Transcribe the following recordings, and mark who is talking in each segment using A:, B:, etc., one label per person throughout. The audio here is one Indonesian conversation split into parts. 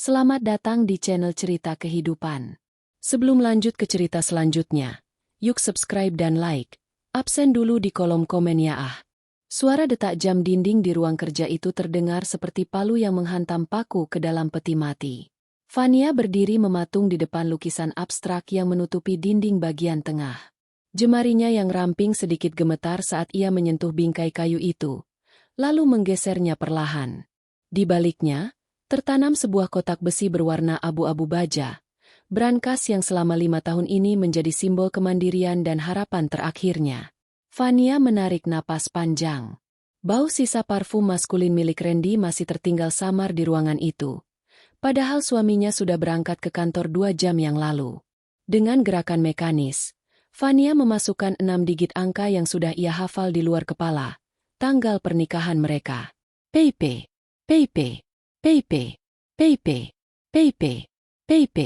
A: Selamat datang di channel Cerita Kehidupan. Sebelum lanjut ke cerita selanjutnya, yuk subscribe dan like. Absen dulu di kolom komen ya ah. Suara detak jam dinding di ruang kerja itu terdengar seperti palu yang menghantam paku ke dalam peti mati. Fania berdiri mematung di depan lukisan abstrak yang menutupi dinding bagian tengah. Jemarinya yang ramping sedikit gemetar saat ia menyentuh bingkai kayu itu, lalu menggesernya perlahan. Di baliknya, tertanam sebuah kotak besi berwarna abu-abu baja, brankas yang selama 5 tahun ini menjadi simbol kemandirian dan harapan terakhirnya. Fania menarik napas panjang. Bau sisa parfum maskulin milik Randy masih tertinggal samar di ruangan itu. Padahal suaminya sudah berangkat ke kantor 2 jam yang lalu. Dengan gerakan mekanis, Fania memasukkan 6 digit angka yang sudah ia hafal di luar kepala. Tanggal pernikahan mereka. PP, PP. PP, PP, PP, PP.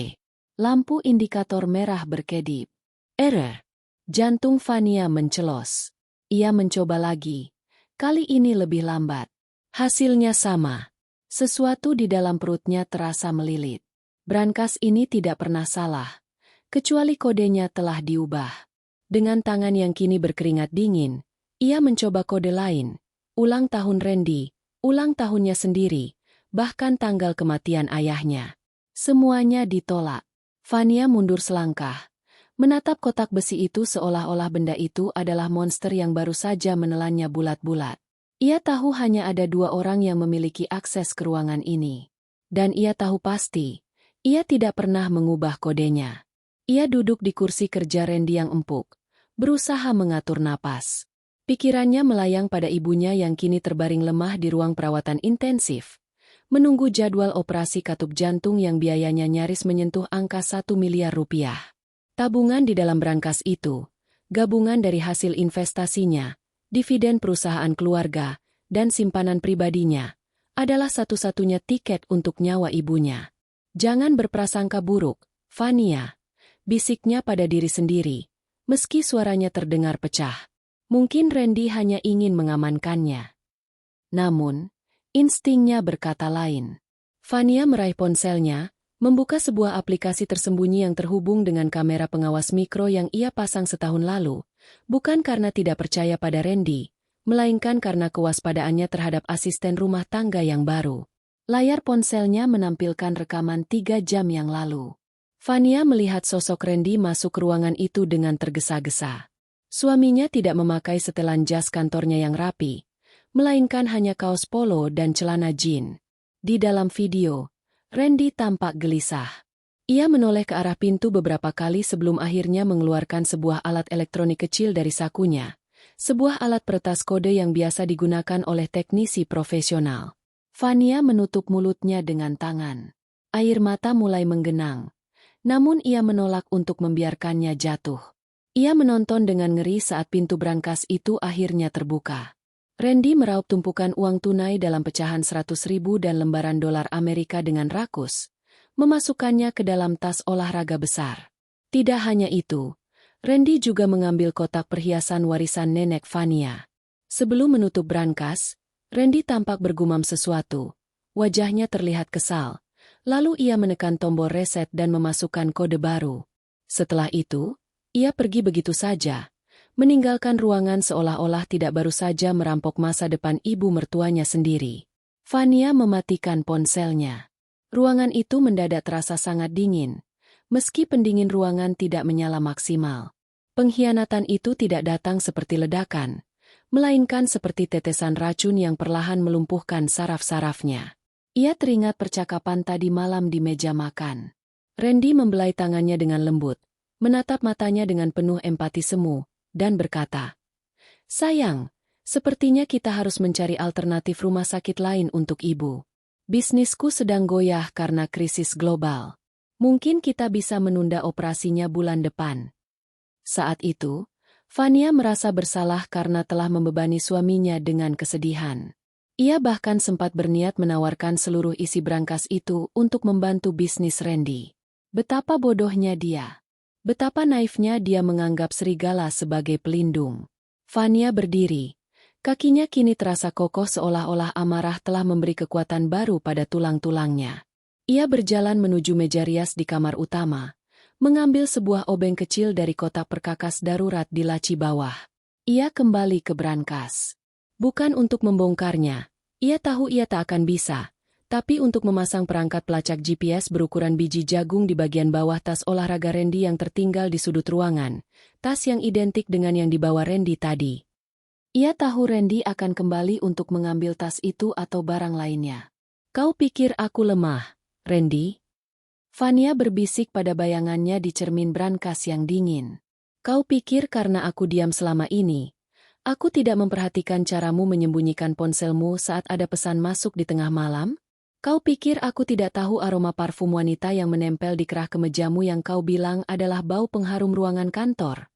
A: Lampu indikator merah berkedip. Error. Jantung Fania mencelos. Ia mencoba lagi. Kali ini lebih lambat. Hasilnya sama. Sesuatu di dalam perutnya terasa melilit. Brankas ini tidak pernah salah, kecuali kodenya telah diubah. Dengan tangan yang kini berkeringat dingin, ia mencoba kode lain. Ulang tahun Randy, ulang tahunnya sendiri. Bahkan tanggal kematian ayahnya. Semuanya ditolak. Fania mundur selangkah, menatap kotak besi itu seolah-olah benda itu adalah monster yang baru saja menelannya bulat-bulat. Ia tahu hanya ada 2 orang yang memiliki akses ke ruangan ini. Dan ia tahu pasti, ia tidak pernah mengubah kodenya. Ia duduk di kursi kerja Randy yang empuk, berusaha mengatur napas. Pikirannya melayang pada ibunya yang kini terbaring lemah di ruang perawatan intensif, menunggu jadwal operasi katup jantung yang biayanya nyaris menyentuh angka 1 miliar rupiah. Tabungan di dalam brankas itu, gabungan dari hasil investasinya, dividen perusahaan keluarga, dan simpanan pribadinya, adalah satu-satunya tiket untuk nyawa ibunya. Jangan berprasangka buruk, Fania, bisiknya pada diri sendiri, meski suaranya terdengar pecah. Mungkin Randy hanya ingin mengamankannya. Namun, instingnya berkata lain. Fania meraih ponselnya, membuka sebuah aplikasi tersembunyi yang terhubung dengan kamera pengawas mikro yang ia pasang setahun lalu, bukan karena tidak percaya pada Randy, melainkan karena kewaspadaannya terhadap asisten rumah tangga yang baru. Layar ponselnya menampilkan rekaman 3 jam yang lalu. Fania melihat sosok Randy masuk ke ruangan itu dengan tergesa-gesa. Suaminya tidak memakai setelan jas kantornya yang rapi, melainkan hanya kaos polo dan celana jean. Di dalam video, Randy tampak gelisah. Ia menoleh ke arah pintu beberapa kali sebelum akhirnya mengeluarkan sebuah alat elektronik kecil dari sakunya. Sebuah alat peretas kode yang biasa digunakan oleh teknisi profesional. Fania menutup mulutnya dengan tangan. Air mata mulai menggenang. Namun ia menolak untuk membiarkannya jatuh. Ia menonton dengan ngeri saat pintu brankas itu akhirnya terbuka. Randy meraup tumpukan uang tunai dalam pecahan 100.000 dan lembaran dolar Amerika dengan rakus, memasukkannya ke dalam tas olahraga besar. Tidak hanya itu, Randy juga mengambil kotak perhiasan warisan nenek Fania. Sebelum menutup brankas, Randy tampak bergumam sesuatu. Wajahnya terlihat kesal. Lalu ia menekan tombol reset dan memasukkan kode baru. Setelah itu, ia pergi begitu saja, meninggalkan ruangan seolah-olah tidak baru saja merampok masa depan ibu mertuanya sendiri. Fania mematikan ponselnya. Ruangan itu mendadak terasa sangat dingin, meski pendingin ruangan tidak menyala maksimal. Pengkhianatan itu tidak datang seperti ledakan, melainkan seperti tetesan racun yang perlahan melumpuhkan saraf-sarafnya. Ia teringat percakapan tadi malam di meja makan. Randy membelai tangannya dengan lembut, menatap matanya dengan penuh empati semu, dan berkata, "Sayang, sepertinya kita harus mencari alternatif rumah sakit lain untuk ibu. Bisnisku sedang goyah karena krisis global. Mungkin kita bisa menunda operasinya bulan depan." Saat itu, Fania merasa bersalah karena telah membebani suaminya dengan kesedihan. Ia bahkan sempat berniat menawarkan seluruh isi brankas itu untuk membantu bisnis Randy. Betapa bodohnya dia. Betapa naifnya dia menganggap serigala sebagai pelindung. Fania berdiri. Kakinya kini terasa kokoh seolah-olah amarah telah memberi kekuatan baru pada tulang-tulangnya. Ia berjalan menuju meja rias di kamar utama, mengambil sebuah obeng kecil dari kotak perkakas darurat di laci bawah. Ia kembali ke brankas. Bukan untuk membongkarnya. Ia tahu ia tak akan bisa. Tapi untuk memasang perangkat pelacak GPS berukuran biji jagung di bagian bawah tas olahraga Randy yang tertinggal di sudut ruangan. Tas yang identik dengan yang dibawa Randy tadi. Ia tahu Randy akan kembali untuk mengambil tas itu atau barang lainnya. Kau pikir aku lemah, Randy? Fania berbisik pada bayangannya di cermin brankas yang dingin. Kau pikir karena aku diam selama ini, aku tidak memperhatikan caramu menyembunyikan ponselmu saat ada pesan masuk di tengah malam? Kau pikir aku tidak tahu aroma parfum wanita yang menempel di kerah kemejamu yang kau bilang adalah bau pengharum ruangan kantor?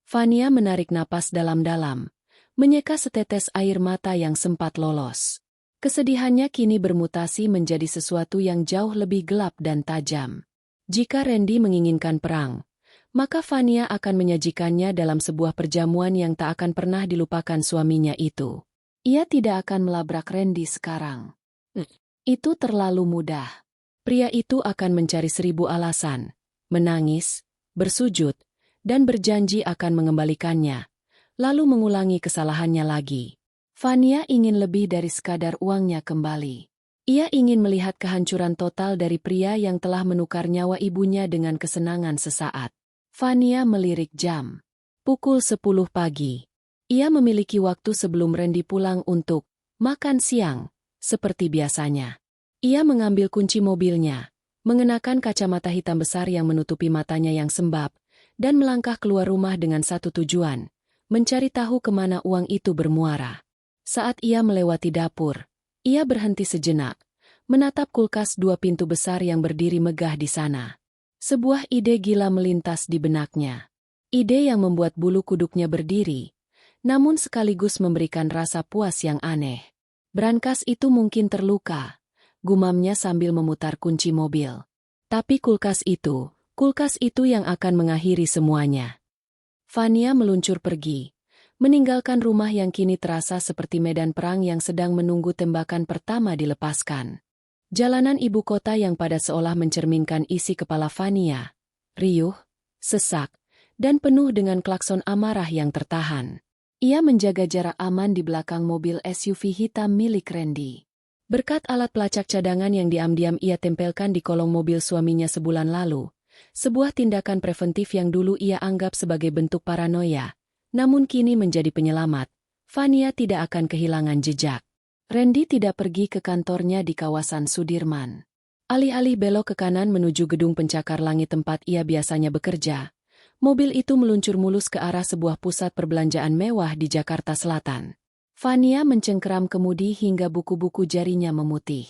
A: Fania menarik napas dalam-dalam, menyeka setetes air mata yang sempat lolos. Kesedihannya kini bermutasi menjadi sesuatu yang jauh lebih gelap dan tajam. Jika Randy menginginkan perang, maka Fania akan menyajikannya dalam sebuah perjamuan yang tak akan pernah dilupakan suaminya itu. Ia tidak akan melabrak Randy sekarang. Itu terlalu mudah. Pria itu akan mencari 1000 alasan, menangis, bersujud, dan berjanji akan mengembalikannya, lalu mengulangi kesalahannya lagi. Fania ingin lebih dari sekadar uangnya kembali. Ia ingin melihat kehancuran total dari pria yang telah menukar nyawa ibunya dengan kesenangan sesaat. Fania melirik jam. Pukul 10 pagi. Ia memiliki waktu sebelum Randy pulang untuk makan siang, seperti biasanya. Ia mengambil kunci mobilnya, mengenakan kacamata hitam besar yang menutupi matanya yang sembab, dan melangkah keluar rumah dengan satu tujuan, mencari tahu kemana uang itu bermuara. Saat ia melewati dapur, ia berhenti sejenak, menatap kulkas 2 pintu besar yang berdiri megah di sana. Sebuah ide gila melintas di benaknya. Ide yang membuat bulu kuduknya berdiri, namun sekaligus memberikan rasa puas yang aneh. Brankas itu mungkin terluka, gumamnya sambil memutar kunci mobil. Tapi kulkas itu yang akan mengakhiri semuanya. Fania meluncur pergi, meninggalkan rumah yang kini terasa seperti medan perang yang sedang menunggu tembakan pertama dilepaskan. Jalanan ibu kota yang padat seolah mencerminkan isi kepala Fania, riuh, sesak, dan penuh dengan klakson amarah yang tertahan. Ia menjaga jarak aman di belakang mobil SUV hitam milik Randy. Berkat alat pelacak cadangan yang diam-diam ia tempelkan di kolong mobil suaminya sebulan lalu, sebuah tindakan preventif yang dulu ia anggap sebagai bentuk paranoia, namun kini menjadi penyelamat. Fania tidak akan kehilangan jejak. Randy tidak pergi ke kantornya di kawasan Sudirman. Alih-alih belok ke kanan menuju gedung pencakar langit tempat ia biasanya bekerja, mobil itu meluncur mulus ke arah sebuah pusat perbelanjaan mewah di Jakarta Selatan. Fania mencengkeram kemudi hingga buku-buku jarinya memutih.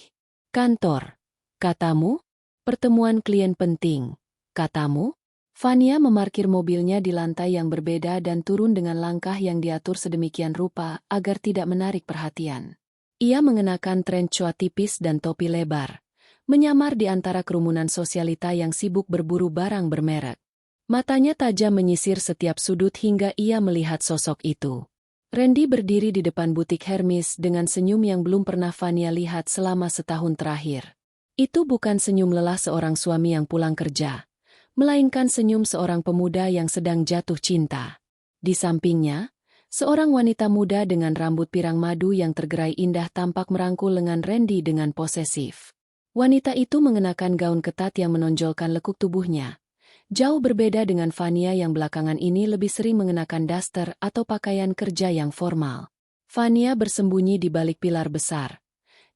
A: Kantor, katamu? Pertemuan klien penting, katamu? Fania memarkir mobilnya di lantai yang berbeda dan turun dengan langkah yang diatur sedemikian rupa agar tidak menarik perhatian. Ia mengenakan trench coat tipis dan topi lebar, menyamar di antara kerumunan sosialita yang sibuk berburu barang bermerek. Matanya tajam menyisir setiap sudut hingga ia melihat sosok itu. Randy berdiri di depan butik Hermes dengan senyum yang belum pernah Fania lihat selama setahun terakhir. Itu bukan senyum lelah seorang suami yang pulang kerja, melainkan senyum seorang pemuda yang sedang jatuh cinta. Di sampingnya, seorang wanita muda dengan rambut pirang madu yang tergerai indah tampak merangkul lengan Randy dengan posesif. Wanita itu mengenakan gaun ketat yang menonjolkan lekuk tubuhnya. Jauh berbeda dengan Fania yang belakangan ini lebih sering mengenakan daster atau pakaian kerja yang formal. Fania bersembunyi di balik pilar besar.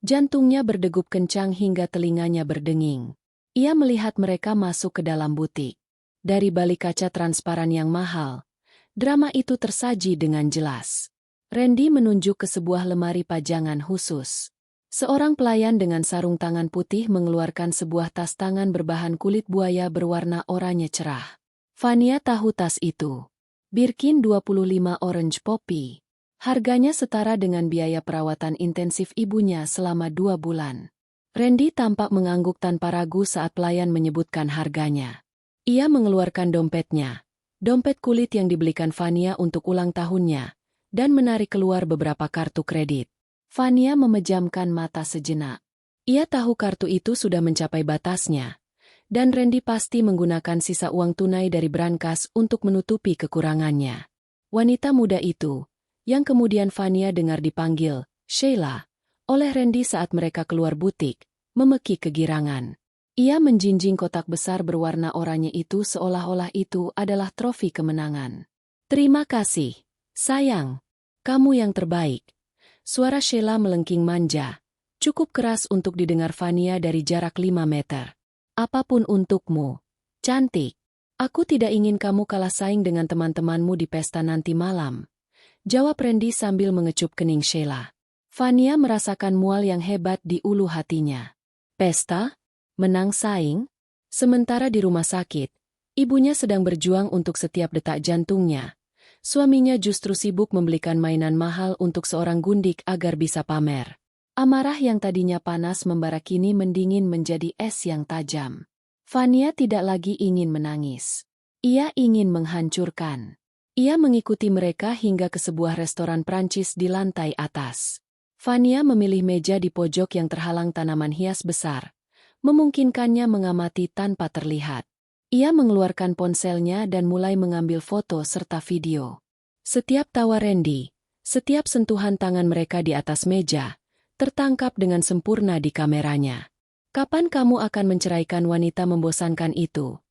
A: Jantungnya berdegup kencang hingga telinganya berdenging. Ia melihat mereka masuk ke dalam butik. Dari balik kaca transparan yang mahal, drama itu tersaji dengan jelas. Randy menunjuk ke sebuah lemari pajangan khusus. Seorang pelayan dengan sarung tangan putih mengeluarkan sebuah tas tangan berbahan kulit buaya berwarna oranye cerah. Fania tahu tas itu. Birkin 25 Orange Poppy. Harganya setara dengan biaya perawatan intensif ibunya selama 2 bulan. Randy tampak mengangguk tanpa ragu saat pelayan menyebutkan harganya. Ia mengeluarkan dompetnya, dompet kulit yang dibelikan Fania untuk ulang tahunnya, dan menarik keluar beberapa kartu kredit. Fania memejamkan mata sejenak. Ia tahu kartu itu sudah mencapai batasnya, dan Randy pasti menggunakan sisa uang tunai dari brankas untuk menutupi kekurangannya. Wanita muda itu, yang kemudian Vania dengar dipanggil Sheila oleh Randy saat mereka keluar butik, memekik kegirangan. Ia menjinjing kotak besar berwarna oranye itu seolah-olah itu adalah trofi kemenangan. "Terima kasih, sayang. Kamu yang terbaik." Suara Sheila melengking manja, cukup keras untuk didengar Vania dari jarak 5 meter. "Apapun untukmu, cantik. Aku tidak ingin kamu kalah saing dengan teman-temanmu di pesta nanti malam," jawab Randy sambil mengecup kening Sheila. Vania merasakan mual yang hebat di ulu hatinya. Pesta? Menang saing? Sementara di rumah sakit, ibunya sedang berjuang untuk setiap detak jantungnya. Suaminya justru sibuk membelikan mainan mahal untuk seorang gundik agar bisa pamer. Amarah yang tadinya panas membara kini mendingin menjadi es yang tajam. Vania tidak lagi ingin menangis. Ia ingin menghancurkan. Ia mengikuti mereka hingga ke sebuah restoran Prancis di lantai atas. Vania memilih meja di pojok yang terhalang tanaman hias besar, memungkinkannya mengamati tanpa terlihat. Ia mengeluarkan ponselnya dan mulai mengambil foto serta video. Setiap tawa Randy, setiap sentuhan tangan mereka di atas meja, tertangkap dengan sempurna di kameranya. "Kapan kamu akan menceraikan wanita membosankan itu?"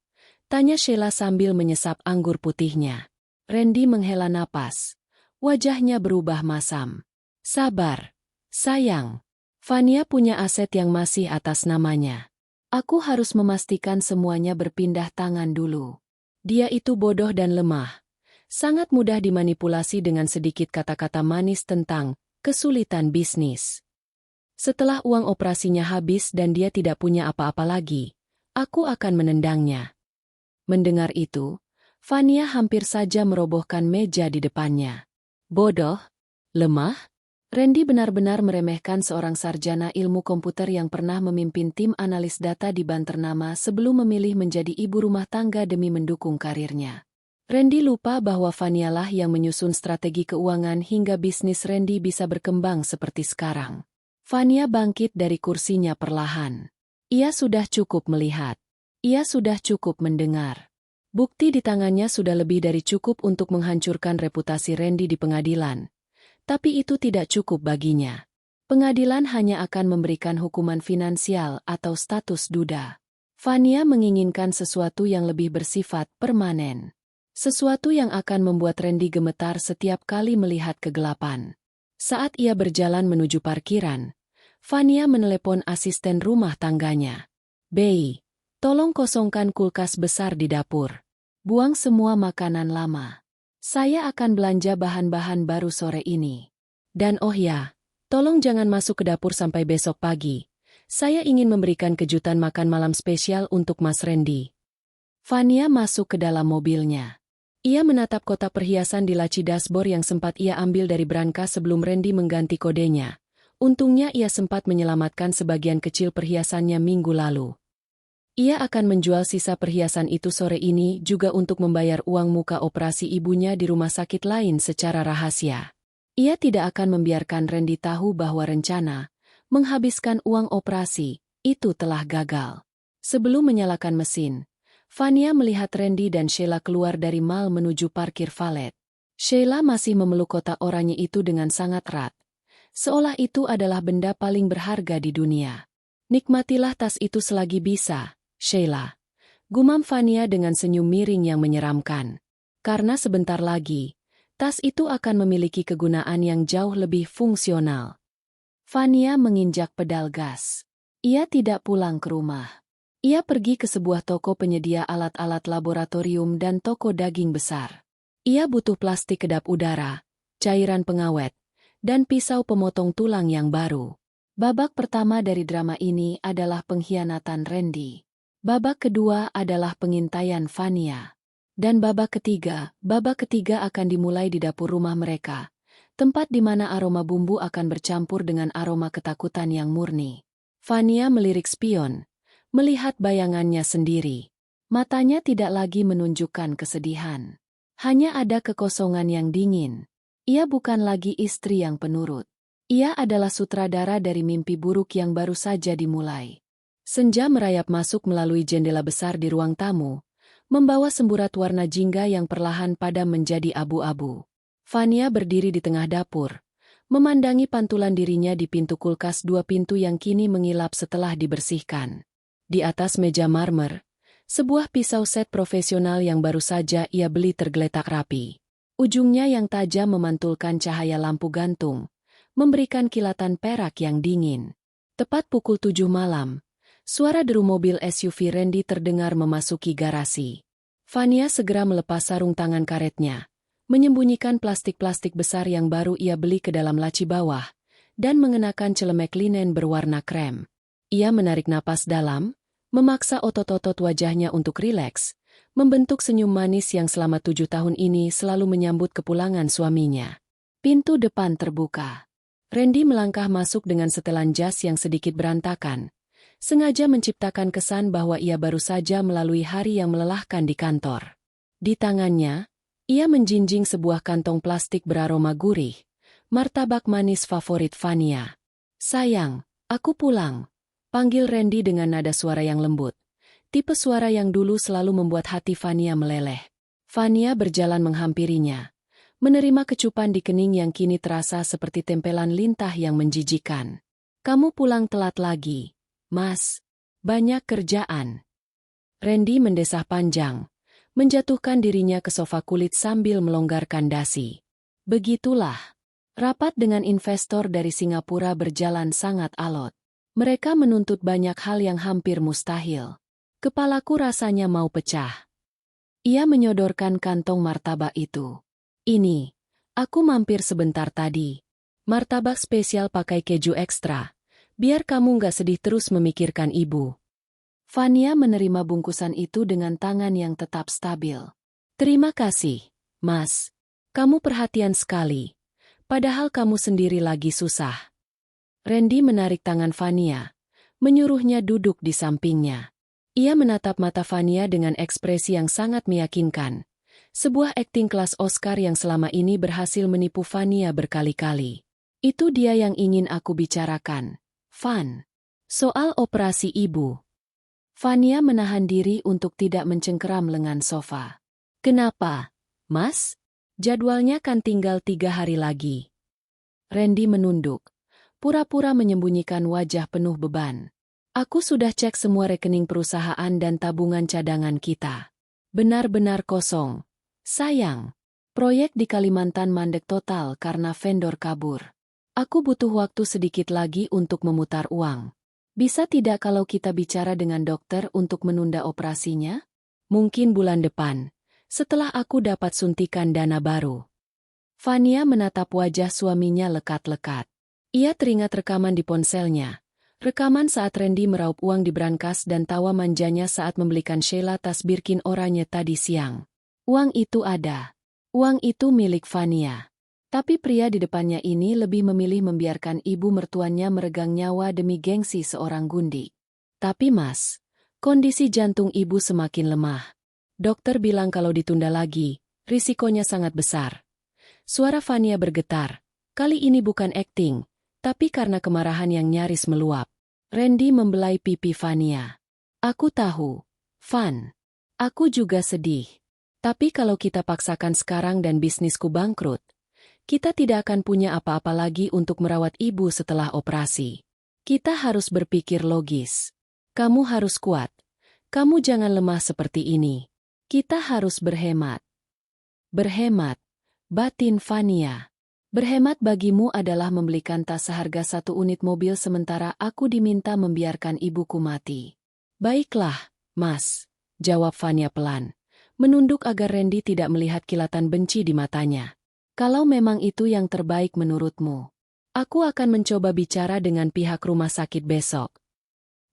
A: tanya Sheila sambil menyesap anggur putihnya. Randy menghela napas. Wajahnya berubah masam. "Sabar, sayang. Vania punya aset yang masih atas namanya. Aku harus memastikan semuanya berpindah tangan dulu. Dia itu bodoh dan lemah. Sangat mudah dimanipulasi dengan sedikit kata-kata manis tentang kesulitan bisnis. Setelah uang operasinya habis dan dia tidak punya apa-apa lagi, aku akan menendangnya." Mendengar itu, Vania hampir saja merobohkan meja di depannya. Bodoh? Lemah? Randy benar-benar meremehkan seorang sarjana ilmu komputer yang pernah memimpin tim analis data di bank ternama sebelum memilih menjadi ibu rumah tangga demi mendukung karirnya. Randy lupa bahwa Vania lah yang menyusun strategi keuangan hingga bisnis Randy bisa berkembang seperti sekarang. Vania bangkit dari kursinya perlahan. Ia sudah cukup melihat. Ia sudah cukup mendengar. Bukti di tangannya sudah lebih dari cukup untuk menghancurkan reputasi Randy di pengadilan. Tapi itu tidak cukup baginya. Pengadilan hanya akan memberikan hukuman finansial atau status duda. Vania menginginkan sesuatu yang lebih bersifat permanen. Sesuatu yang akan membuat Randy gemetar setiap kali melihat kegelapan. Saat ia berjalan menuju parkiran, Vania menelepon asisten rumah tangganya. "Bei, tolong kosongkan kulkas besar di dapur. Buang semua makanan lama. Saya akan belanja bahan-bahan baru sore ini. Dan oh ya, tolong jangan masuk ke dapur sampai besok pagi. Saya ingin memberikan kejutan makan malam spesial untuk Mas Randy." Vania masuk ke dalam mobilnya. Ia menatap kotak perhiasan di laci dashboard yang sempat ia ambil dari brankas sebelum Randy mengganti kodenya. Untungnya ia sempat menyelamatkan sebagian kecil perhiasannya minggu lalu. Ia akan menjual sisa perhiasan itu sore ini juga untuk membayar uang muka operasi ibunya di rumah sakit lain secara rahasia. Ia tidak akan membiarkan Randy tahu bahwa rencana menghabiskan uang operasi itu telah gagal. Sebelum menyalakan mesin, Vania melihat Randy dan Sheila keluar dari mall menuju parkir valet. Sheila masih memeluk kotak oranye itu dengan sangat erat, seolah itu adalah benda paling berharga di dunia. "Nikmatilah tas itu selagi bisa, Sheila," gumam Vania dengan senyum miring yang menyeramkan. Karena sebentar lagi, tas itu akan memiliki kegunaan yang jauh lebih fungsional. Vania menginjak pedal gas. Ia tidak pulang ke rumah. Ia pergi ke sebuah toko penyedia alat-alat laboratorium dan toko daging besar. Ia butuh plastik kedap udara, cairan pengawet, dan pisau pemotong tulang yang baru. Babak pertama dari drama ini adalah pengkhianatan Randy. Babak kedua adalah pengintaian Vania. Dan babak ketiga akan dimulai di dapur rumah mereka, tempat di mana aroma bumbu akan bercampur dengan aroma ketakutan yang murni. Vania melirik spion, melihat bayangannya sendiri. Matanya tidak lagi menunjukkan kesedihan. Hanya ada kekosongan yang dingin. Ia bukan lagi istri yang penurut. Ia adalah sutradara dari mimpi buruk yang baru saja dimulai. Senja merayap masuk melalui jendela besar di ruang tamu, membawa semburat warna jingga yang perlahan padam menjadi abu-abu. Fania berdiri di tengah dapur, memandangi pantulan dirinya di pintu kulkas 2 pintu yang kini mengilap setelah dibersihkan. Di atas meja marmer, sebuah pisau set profesional yang baru saja ia beli tergeletak rapi. Ujungnya yang tajam memantulkan cahaya lampu gantung, memberikan kilatan perak yang dingin. Tepat pukul 7 malam, suara deru mobil SUV Randy terdengar memasuki garasi. Fania segera melepas sarung tangan karetnya, menyembunyikan plastik-plastik besar yang baru ia beli ke dalam laci bawah, dan mengenakan celemek linen berwarna krem. Ia menarik napas dalam, memaksa otot-otot wajahnya untuk rileks, membentuk senyum manis yang selama 7 tahun ini selalu menyambut kepulangan suaminya. Pintu depan terbuka. Randy melangkah masuk dengan setelan jas yang sedikit berantakan, sengaja menciptakan kesan bahwa ia baru saja melalui hari yang melelahkan di kantor. Di tangannya, ia menjinjing sebuah kantong plastik beraroma gurih, martabak manis favorit Fania. "Sayang, aku pulang," panggil Randy dengan nada suara yang lembut. Tipe suara yang dulu selalu membuat hati Fania meleleh. Fania berjalan menghampirinya, menerima kecupan di kening yang kini terasa seperti tempelan lintah yang menjijikan. "Kamu pulang telat lagi, Mas. Banyak kerjaan." Randy mendesah panjang, menjatuhkan dirinya ke sofa kulit sambil melonggarkan dasi. Begitulah. Rapat dengan investor dari Singapura berjalan sangat alot. Mereka menuntut banyak hal yang hampir mustahil. Kepalaku rasanya mau pecah. Ia menyodorkan kantong martabak itu. "Ini, aku mampir sebentar tadi. Martabak spesial pakai keju ekstra. Biar kamu nggak sedih terus memikirkan ibu." Fania menerima bungkusan itu dengan tangan yang tetap stabil. "Terima kasih, Mas. Kamu perhatian sekali. Padahal kamu sendiri lagi susah." Randy menarik tangan Fania, menyuruhnya duduk di sampingnya. Ia menatap mata Fania dengan ekspresi yang sangat meyakinkan. Sebuah akting kelas Oscar yang selama ini berhasil menipu Fania berkali-kali. "Itu dia yang ingin aku bicarakan, Van. Soal operasi ibu." Fania menahan diri untuk tidak mencengkeram lengan sofa. "Kenapa, Mas? Jadwalnya kan tinggal 3 hari lagi." Randy menunduk, pura-pura menyembunyikan wajah penuh beban. "Aku sudah cek semua rekening perusahaan dan tabungan cadangan kita. Benar-benar kosong. Sayang, proyek di Kalimantan mandek total karena vendor kabur. Aku butuh waktu sedikit lagi untuk memutar uang. Bisa tidak kalau kita bicara dengan dokter untuk menunda operasinya? Mungkin bulan depan, setelah aku dapat suntikan dana baru." Fania menatap wajah suaminya lekat-lekat. Ia teringat rekaman di ponselnya. Rekaman saat Randy meraup uang di brankas dan tawa manjanya saat membelikan Sheila tas Birkin oranye tadi siang. Uang itu ada. Uang itu milik Fania. Tapi pria di depannya ini lebih memilih membiarkan ibu mertuanya meregang nyawa demi gengsi seorang gundi. "Tapi Mas, kondisi jantung ibu semakin lemah. Dokter bilang kalau ditunda lagi, risikonya sangat besar." Suara Fania bergetar. Kali ini bukan akting, tapi karena kemarahan yang nyaris meluap. Randy membelai pipi Fania. "Aku tahu, Van. Aku juga sedih. Tapi kalau kita paksakan sekarang dan bisnisku bangkrut, kita tidak akan punya apa-apa lagi untuk merawat ibu setelah operasi. Kita harus berpikir logis. Kamu harus kuat. Kamu jangan lemah seperti ini. Kita harus berhemat." "Berhemat," batin Fania. "Berhemat bagimu adalah membelikan tas seharga 1 unit mobil sementara aku diminta membiarkan ibuku mati." "Baiklah, Mas," jawab Fania pelan, menunduk agar Randy tidak melihat kilatan benci di matanya. "Kalau memang itu yang terbaik menurutmu, aku akan mencoba bicara dengan pihak rumah sakit besok."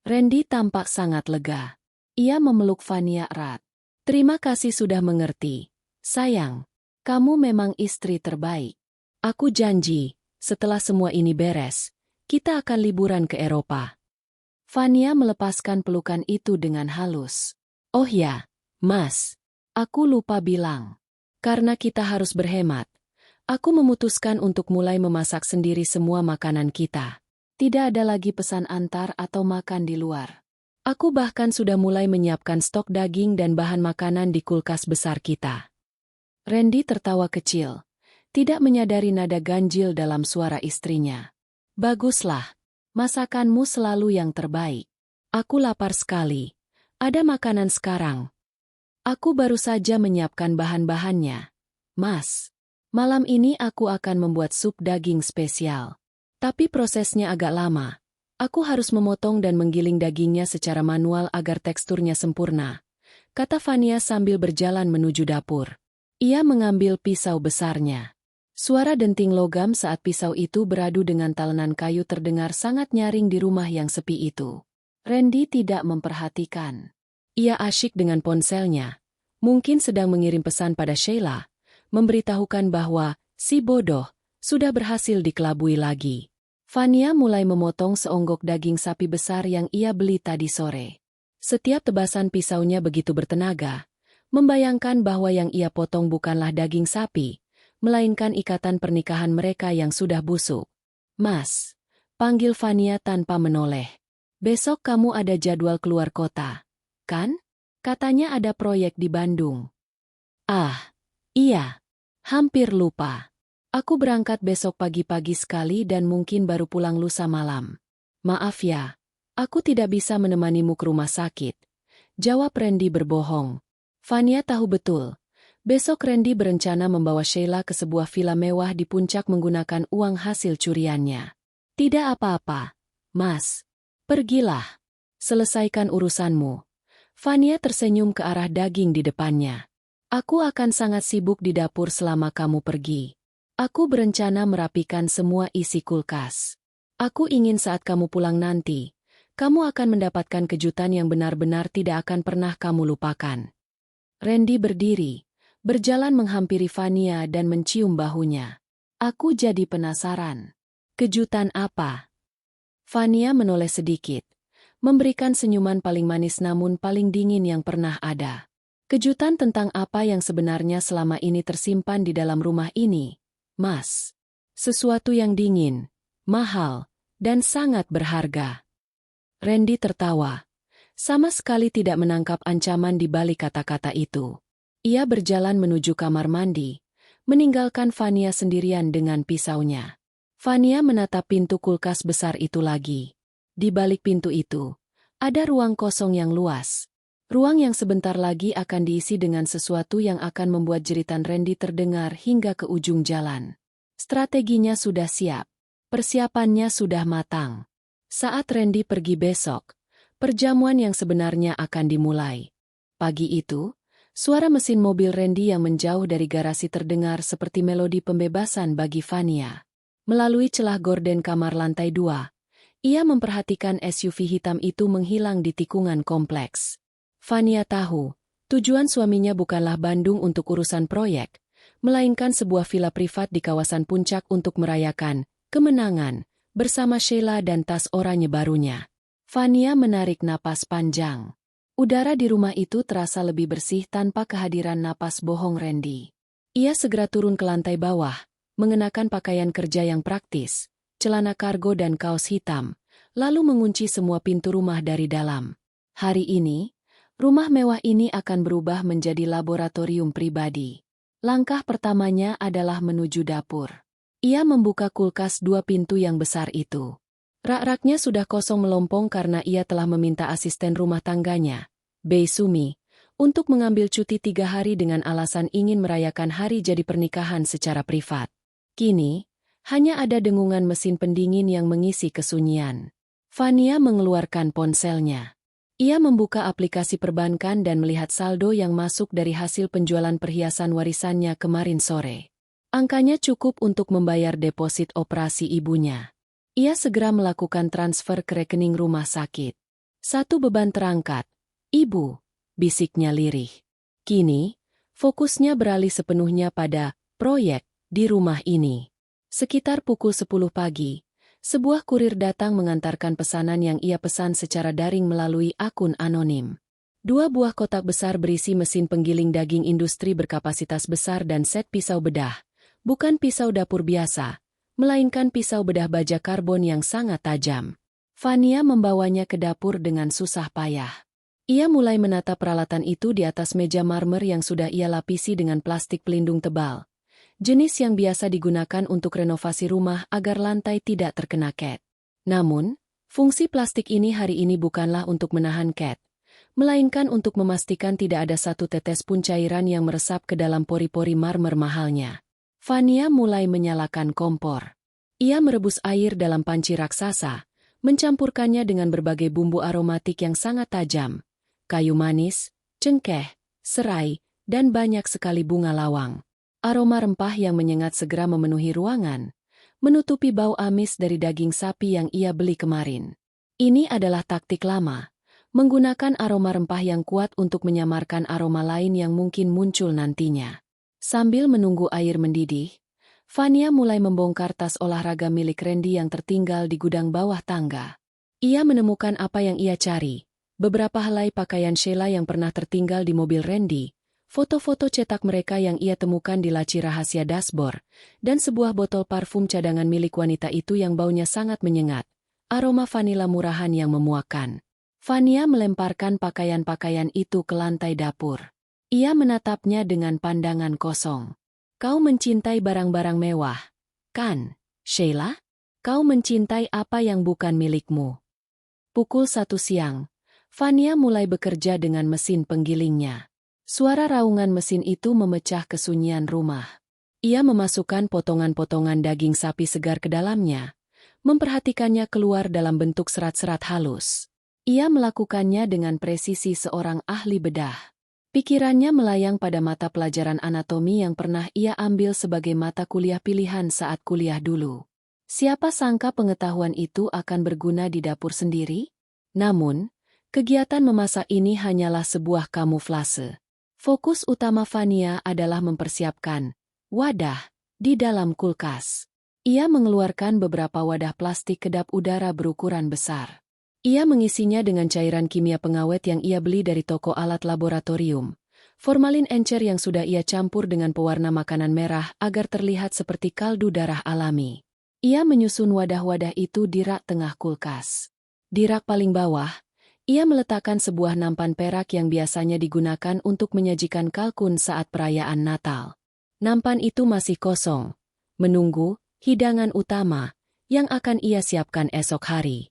A: Randy tampak sangat lega. Ia memeluk Fania erat. "Terima kasih sudah mengerti. Sayang, kamu memang istri terbaik. Aku janji, setelah semua ini beres, kita akan liburan ke Eropa." Fania melepaskan pelukan itu dengan halus. "Oh ya, Mas. Aku lupa bilang. Karena kita harus berhemat, Aku memutuskan untuk mulai memasak sendiri semua makanan kita. Tidak ada lagi pesan antar atau makan di luar. Aku bahkan sudah mulai menyiapkan stok daging dan bahan makanan di kulkas besar kita. Randy tertawa kecil, tidak menyadari nada ganjil dalam suara istrinya. Baguslah, masakanmu selalu yang terbaik. Aku lapar sekali. Ada makanan sekarang. Aku baru saja menyiapkan bahan-bahannya. Mas, malam ini aku akan membuat sup daging spesial. Tapi prosesnya agak lama. Aku harus memotong dan menggiling dagingnya secara manual agar teksturnya sempurna, kata Fania sambil berjalan menuju dapur. Ia mengambil pisau besarnya. Suara denting logam saat pisau itu beradu dengan talenan kayu terdengar sangat nyaring di rumah yang sepi itu. Randy tidak memperhatikan. Ia asyik dengan ponselnya. Mungkin sedang mengirim pesan pada Sheila, memberitahukan bahwa si bodoh sudah berhasil dikelabui lagi. Fania mulai memotong seonggok daging sapi besar yang ia beli tadi sore. Setiap tebasan pisaunya begitu bertenaga, membayangkan bahwa yang ia potong bukanlah daging sapi, melainkan ikatan pernikahan mereka yang sudah busuk. Mas, panggil Fania tanpa menoleh. Besok kamu ada jadwal keluar kota, kan? Katanya ada proyek di Bandung. Ah, iya. Hampir lupa. Aku berangkat besok pagi-pagi sekali dan mungkin baru pulang lusa malam. Maaf ya, aku tidak bisa menemanimu ke rumah sakit. Jawab Randy berbohong. Fania tahu betul. Besok Randy berencana membawa Sheila ke sebuah villa mewah di puncak menggunakan uang hasil curiannya. Tidak apa-apa, Mas. Pergilah. Selesaikan urusanmu. Fania tersenyum ke arah daging di depannya. Aku akan sangat sibuk di dapur selama kamu pergi. Aku berencana merapikan semua isi kulkas. Aku ingin saat kamu pulang nanti, kamu akan mendapatkan kejutan yang benar-benar tidak akan pernah kamu lupakan. Randy berdiri, berjalan menghampiri Fania dan mencium bahunya. Aku jadi penasaran. Kejutan apa? Fania menoleh sedikit, memberikan senyuman paling manis namun paling dingin yang pernah ada. Kejutan tentang apa yang sebenarnya selama ini tersimpan di dalam rumah ini. Mas, sesuatu yang dingin, mahal, dan sangat berharga. Randy tertawa, sama sekali tidak menangkap ancaman di balik kata-kata itu. Ia berjalan menuju kamar mandi, meninggalkan Fania sendirian dengan pisaunya. Fania menatap pintu kulkas besar itu lagi. Di balik pintu itu, ada ruang kosong yang luas. Ruang yang sebentar lagi akan diisi dengan sesuatu yang akan membuat jeritan Randy terdengar hingga ke ujung jalan. Strateginya sudah siap. Persiapannya sudah matang. Saat Randy pergi besok, perjamuan yang sebenarnya akan dimulai. Pagi itu, suara mesin mobil Randy yang menjauh dari garasi terdengar seperti melodi pembebasan bagi Fania. Melalui celah gorden kamar lantai 2, ia memperhatikan SUV hitam itu menghilang di tikungan kompleks. Fania tahu, tujuan suaminya bukanlah Bandung untuk urusan proyek, melainkan sebuah villa privat di kawasan puncak untuk merayakan kemenangan bersama Sheila dan tas oranye barunya. Fania menarik napas panjang. Udara di rumah itu terasa lebih bersih tanpa kehadiran napas bohong Randy. Ia segera turun ke lantai bawah, mengenakan pakaian kerja yang praktis, celana kargo dan kaos hitam, lalu mengunci semua pintu rumah dari dalam. Hari ini, rumah mewah ini akan berubah menjadi laboratorium pribadi. Langkah pertamanya adalah menuju dapur. Ia membuka kulkas 2 pintu yang besar itu. Rak-raknya sudah kosong melompong karena ia telah meminta asisten rumah tangganya, Bei Sumi, untuk mengambil cuti 3 hari dengan alasan ingin merayakan hari jadi pernikahan secara privat. Kini, hanya ada dengungan mesin pendingin yang mengisi kesunyian. Fania mengeluarkan ponselnya. Ia membuka aplikasi perbankan dan melihat saldo yang masuk dari hasil penjualan perhiasan warisannya kemarin sore. Angkanya cukup untuk membayar deposit operasi ibunya. Ia segera melakukan transfer ke rekening rumah sakit. Satu beban terangkat. Ibu, bisiknya lirih. Kini, fokusnya beralih sepenuhnya pada proyek di rumah ini. Sekitar pukul 10 pagi. Sebuah kurir datang mengantarkan pesanan yang ia pesan secara daring melalui akun anonim. 2 buah kotak besar berisi mesin penggiling daging industri berkapasitas besar dan set pisau bedah, Bukan pisau dapur biasa, melainkan pisau bedah baja karbon yang sangat tajam. Fania membawanya ke dapur dengan susah payah. Ia mulai menata peralatan itu di atas meja marmer yang sudah ia lapisi dengan plastik pelindung tebal. Jenis yang biasa digunakan untuk renovasi rumah agar lantai tidak terkena cat. Namun, fungsi plastik ini hari ini bukanlah untuk menahan cat, melainkan untuk memastikan tidak ada satu tetes pun cairan yang meresap ke dalam pori-pori marmer mahalnya. Fania mulai menyalakan kompor. Ia merebus air dalam panci raksasa, mencampurkannya dengan berbagai bumbu aromatik yang sangat tajam, kayu manis, cengkeh, serai, dan banyak sekali bunga lawang. Aroma rempah yang menyengat segera memenuhi ruangan, menutupi bau amis dari daging sapi yang ia beli kemarin. Ini adalah taktik lama, menggunakan aroma rempah yang kuat untuk menyamarkan aroma lain yang mungkin muncul nantinya. Sambil menunggu air mendidih, Fania mulai membongkar tas olahraga milik Randy yang tertinggal di gudang bawah tangga. Ia menemukan apa yang ia cari, beberapa helai pakaian Sheila yang pernah tertinggal di mobil Randy, foto-foto cetak mereka yang ia temukan di laci rahasia dashboard, dan sebuah botol parfum cadangan milik wanita itu yang baunya sangat menyengat, aroma vanila murahan yang memuakkan. Fania melemparkan pakaian-pakaian itu ke lantai dapur. Ia menatapnya dengan pandangan kosong. Kau mencintai barang-barang mewah, kan, Sheila? Kau mencintai apa yang bukan milikmu? Pukul 1 siang, Fania mulai bekerja dengan mesin penggilingnya. Suara raungan mesin itu memecah kesunyian rumah. Ia memasukkan potongan-potongan daging sapi segar ke dalamnya, memperhatikannya keluar dalam bentuk serat-serat halus. Ia melakukannya dengan presisi seorang ahli bedah. Pikirannya melayang pada mata pelajaran anatomi yang pernah ia ambil sebagai mata kuliah pilihan saat kuliah dulu. Siapa sangka pengetahuan itu akan berguna di dapur sendiri? Namun, kegiatan memasak ini hanyalah sebuah kamuflase. Fokus utama Fania adalah mempersiapkan wadah di dalam kulkas. Ia mengeluarkan beberapa wadah plastik kedap udara berukuran besar. Ia mengisinya dengan cairan kimia pengawet yang ia beli dari toko alat laboratorium. Formalin encer yang sudah ia campur dengan pewarna makanan merah agar terlihat seperti kaldu darah alami. Ia menyusun wadah-wadah itu di rak tengah kulkas. Di rak paling bawah, ia meletakkan sebuah nampan perak yang biasanya digunakan untuk menyajikan kalkun saat perayaan Natal. Nampan itu masih kosong, menunggu hidangan utama yang akan ia siapkan esok hari.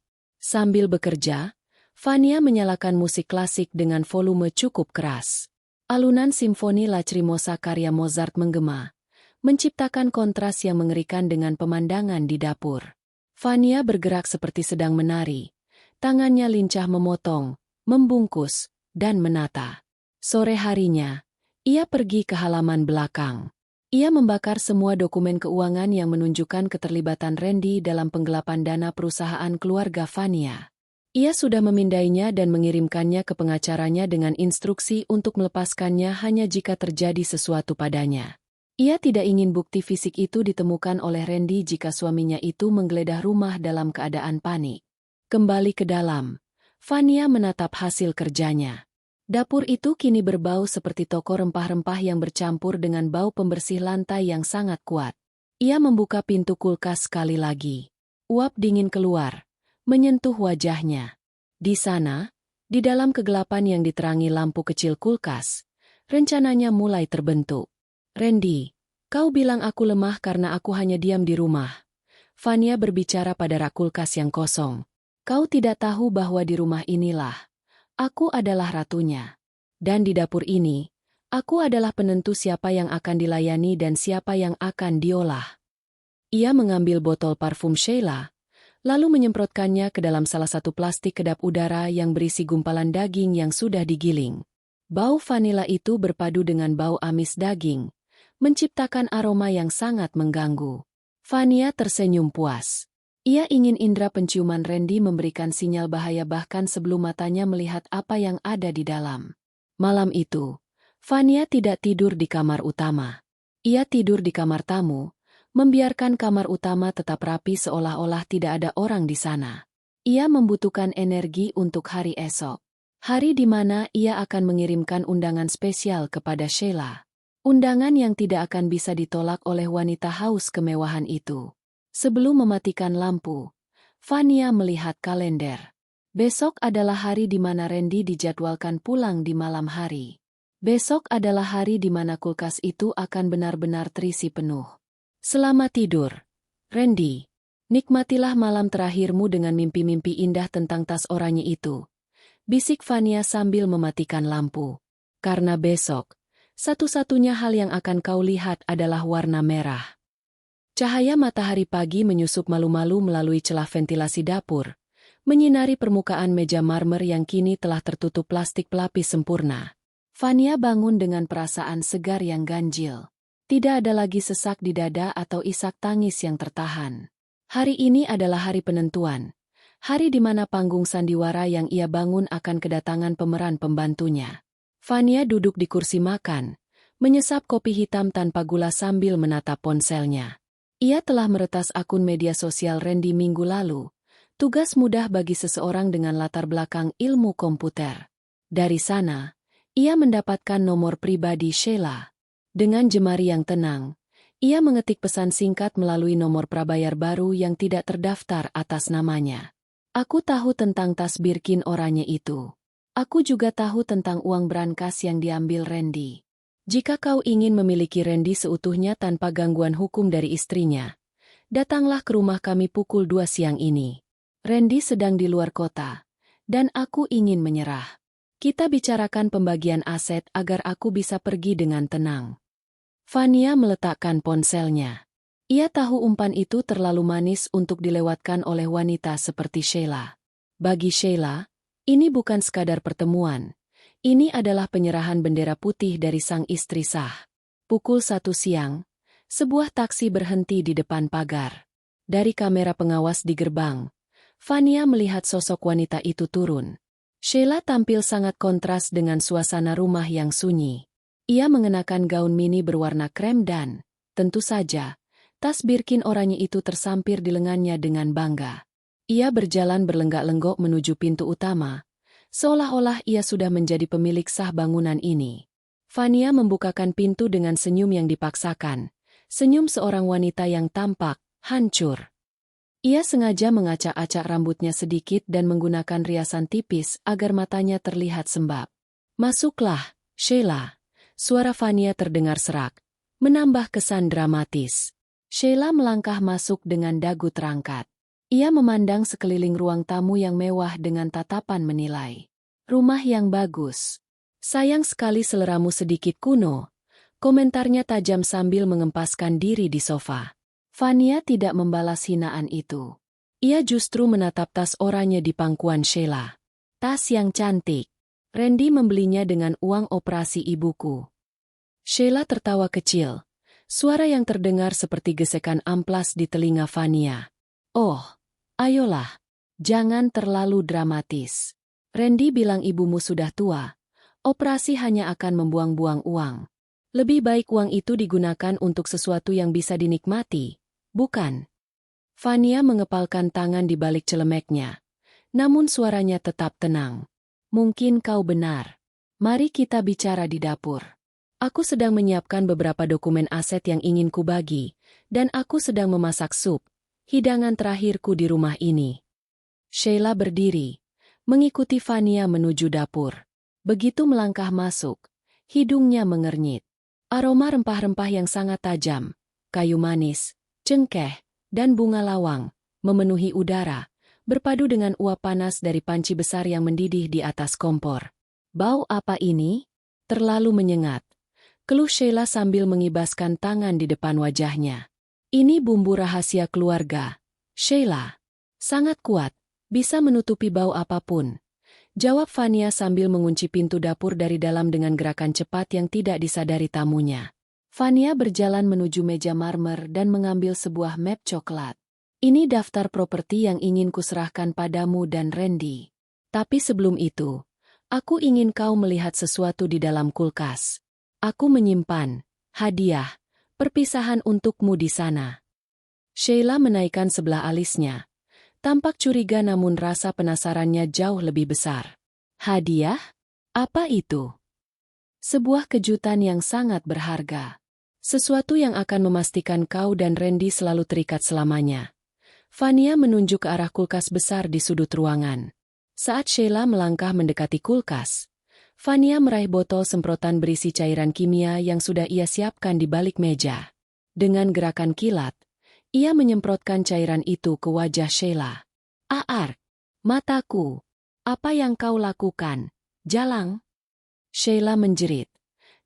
A: Sambil bekerja, Fania menyalakan musik klasik dengan volume cukup keras. Alunan simfoni Lacrimosa karya Mozart menggema, menciptakan kontras yang mengerikan dengan pemandangan di dapur. Fania bergerak seperti sedang menari. Tangannya lincah memotong, membungkus, dan menata. Sore harinya, ia pergi ke halaman belakang. Ia membakar semua dokumen keuangan yang menunjukkan keterlibatan Randy dalam penggelapan dana perusahaan keluarga Fania. Ia sudah memindainya dan mengirimkannya ke pengacaranya dengan instruksi untuk melepaskannya hanya jika terjadi sesuatu padanya. Ia tidak ingin bukti fisik itu ditemukan oleh Randy jika suaminya itu menggeledah rumah dalam keadaan panik. Kembali ke dalam, Fania menatap hasil kerjanya. Dapur itu kini berbau seperti toko rempah-rempah yang bercampur dengan bau pembersih lantai yang sangat kuat. Ia membuka pintu kulkas sekali lagi. Uap dingin keluar, menyentuh wajahnya. Di sana, di dalam kegelapan yang diterangi lampu kecil kulkas, rencananya mulai terbentuk. Randy, kau bilang aku lemah karena aku hanya diam di rumah. Fania berbicara pada rak kulkas yang kosong. Kau tidak tahu bahwa di rumah inilah aku adalah ratunya. Dan di dapur ini, aku adalah penentu siapa yang akan dilayani dan siapa yang akan diolah. Ia mengambil botol parfum Sheila, lalu menyemprotkannya ke dalam salah satu plastik kedap udara yang berisi gumpalan daging yang sudah digiling. Bau vanila itu berpadu dengan bau amis daging, menciptakan aroma yang sangat mengganggu. Fania tersenyum puas. Ia ingin indera penciuman Randy memberikan sinyal bahaya bahkan sebelum matanya melihat apa yang ada di dalam. Malam itu, Fania tidak tidur di kamar utama. Ia tidur di kamar tamu, membiarkan kamar utama tetap rapi seolah-olah tidak ada orang di sana. Ia membutuhkan energi untuk hari esok. Hari di mana ia akan mengirimkan undangan spesial kepada Sheila. Undangan yang tidak akan bisa ditolak oleh wanita haus kemewahan itu. Sebelum mematikan lampu, Fania melihat kalender. Besok adalah hari di mana Randy dijadwalkan pulang di malam hari. Besok adalah hari di mana kulkas itu akan benar-benar terisi penuh. Selamat tidur, Randy. Nikmatilah malam terakhirmu dengan mimpi-mimpi indah tentang tas oranye itu. Bisik Fania sambil mematikan lampu. Karena besok, satu-satunya hal yang akan kau lihat adalah warna merah. Cahaya matahari pagi menyusup malu-malu melalui celah ventilasi dapur, menyinari permukaan meja marmer yang kini telah tertutup plastik pelapis sempurna. Fania bangun dengan perasaan segar yang ganjil. Tidak ada lagi sesak di dada atau isak tangis yang tertahan. Hari ini adalah hari penentuan. Hari di mana panggung sandiwara yang ia bangun akan kedatangan pemeran pembantunya. Fania duduk di kursi makan, menyesap kopi hitam tanpa gula sambil menatap ponselnya. Ia telah meretas akun media sosial Randy minggu lalu. Tugas mudah bagi seseorang dengan latar belakang ilmu komputer. Dari sana, ia mendapatkan nomor pribadi Sheila. Dengan jemari yang tenang, ia mengetik pesan singkat melalui nomor prabayar baru yang tidak terdaftar atas namanya. Aku tahu tentang tas Birkin oranye itu. Aku juga tahu tentang uang brankas yang diambil Randy. Jika kau ingin memiliki Randy seutuhnya tanpa gangguan hukum dari istrinya, datanglah ke rumah kami pukul 2 siang ini. Randy sedang di luar kota, dan aku ingin menyerah. Kita bicarakan pembagian aset agar aku bisa pergi dengan tenang. Fania meletakkan ponselnya. Ia tahu umpan itu terlalu manis untuk dilewatkan oleh wanita seperti Sheila. Bagi Sheila, ini bukan sekadar pertemuan. Ini adalah penyerahan bendera putih dari sang istri sah. Pukul 1 siang, sebuah taksi berhenti di depan pagar. Dari kamera pengawas di gerbang, Fania melihat sosok wanita itu turun. Sheila tampil sangat kontras dengan suasana rumah yang sunyi. Ia mengenakan gaun mini berwarna krem dan, tentu saja, tas Birkin oranye itu tersampir di lengannya dengan bangga. Ia berjalan berlenggak-lenggok menuju pintu utama, seolah-olah ia sudah menjadi pemilik sah bangunan ini. Fania membukakan pintu dengan senyum yang dipaksakan, senyum seorang wanita yang tampak hancur. Ia sengaja mengacak-acak rambutnya sedikit dan menggunakan riasan tipis agar matanya terlihat sembab. Masuklah, Sheila. Suara Fania terdengar serak, menambah kesan dramatis. Sheila melangkah masuk dengan dagu terangkat. Ia memandang sekeliling ruang tamu yang mewah dengan tatapan menilai. Rumah yang bagus. Sayang sekali seleramu sedikit kuno. Komentarnya tajam sambil mengempaskan diri di sofa. Fania tidak membalas hinaan itu. Ia justru menatap tas oranye di pangkuan Sheila. Tas yang cantik. Randy membelinya dengan uang operasi ibuku. Sheila tertawa kecil. Suara yang terdengar seperti gesekan amplas di telinga Fania. Oh, ayolah, jangan terlalu dramatis. Randy bilang ibumu sudah tua. Operasi hanya akan membuang-buang uang. Lebih baik uang itu digunakan untuk sesuatu yang bisa dinikmati, bukan? Fania mengepalkan tangan di balik celemeknya. Namun suaranya tetap tenang. Mungkin kau benar. Mari kita bicara di dapur. Aku sedang menyiapkan beberapa dokumen aset yang ingin kubagi, dan aku sedang memasak sup. Hidangan terakhirku di rumah ini. Sheila berdiri, mengikuti Fania menuju dapur. Begitu melangkah masuk, hidungnya mengernyit. Aroma rempah-rempah yang sangat tajam, kayu manis, cengkeh, dan bunga lawang, memenuhi udara, berpadu dengan uap panas dari panci besar yang mendidih di atas kompor. Bau apa ini? Terlalu menyengat. Keluh Sheila sambil mengibaskan tangan di depan wajahnya. Ini bumbu rahasia keluarga. Sheila. Sangat kuat, bisa menutupi bau apapun. Jawab Fania sambil mengunci pintu dapur dari dalam dengan gerakan cepat yang tidak disadari tamunya. Fania berjalan menuju meja marmer dan mengambil sebuah map coklat. Ini daftar properti yang ingin kuserahkan padamu dan Randy. Tapi sebelum itu, aku ingin kau melihat sesuatu di dalam kulkas. Aku menyimpan hadiah, perpisahan untukmu di sana. Sheila menaikkan sebelah alisnya. Tampak curiga namun rasa penasarannya jauh lebih besar. Hadiah? Apa itu? Sebuah kejutan yang sangat berharga. Sesuatu yang akan memastikan kau dan Randy selalu terikat selamanya. Vania menunjuk ke arah kulkas besar di sudut ruangan. Saat Sheila melangkah mendekati kulkas, Vania meraih botol semprotan berisi cairan kimia yang sudah ia siapkan di balik meja. Dengan gerakan kilat, ia menyemprotkan cairan itu ke wajah Sheila. "Aar, mataku, apa yang kau lakukan, Jalang?" Sheila menjerit.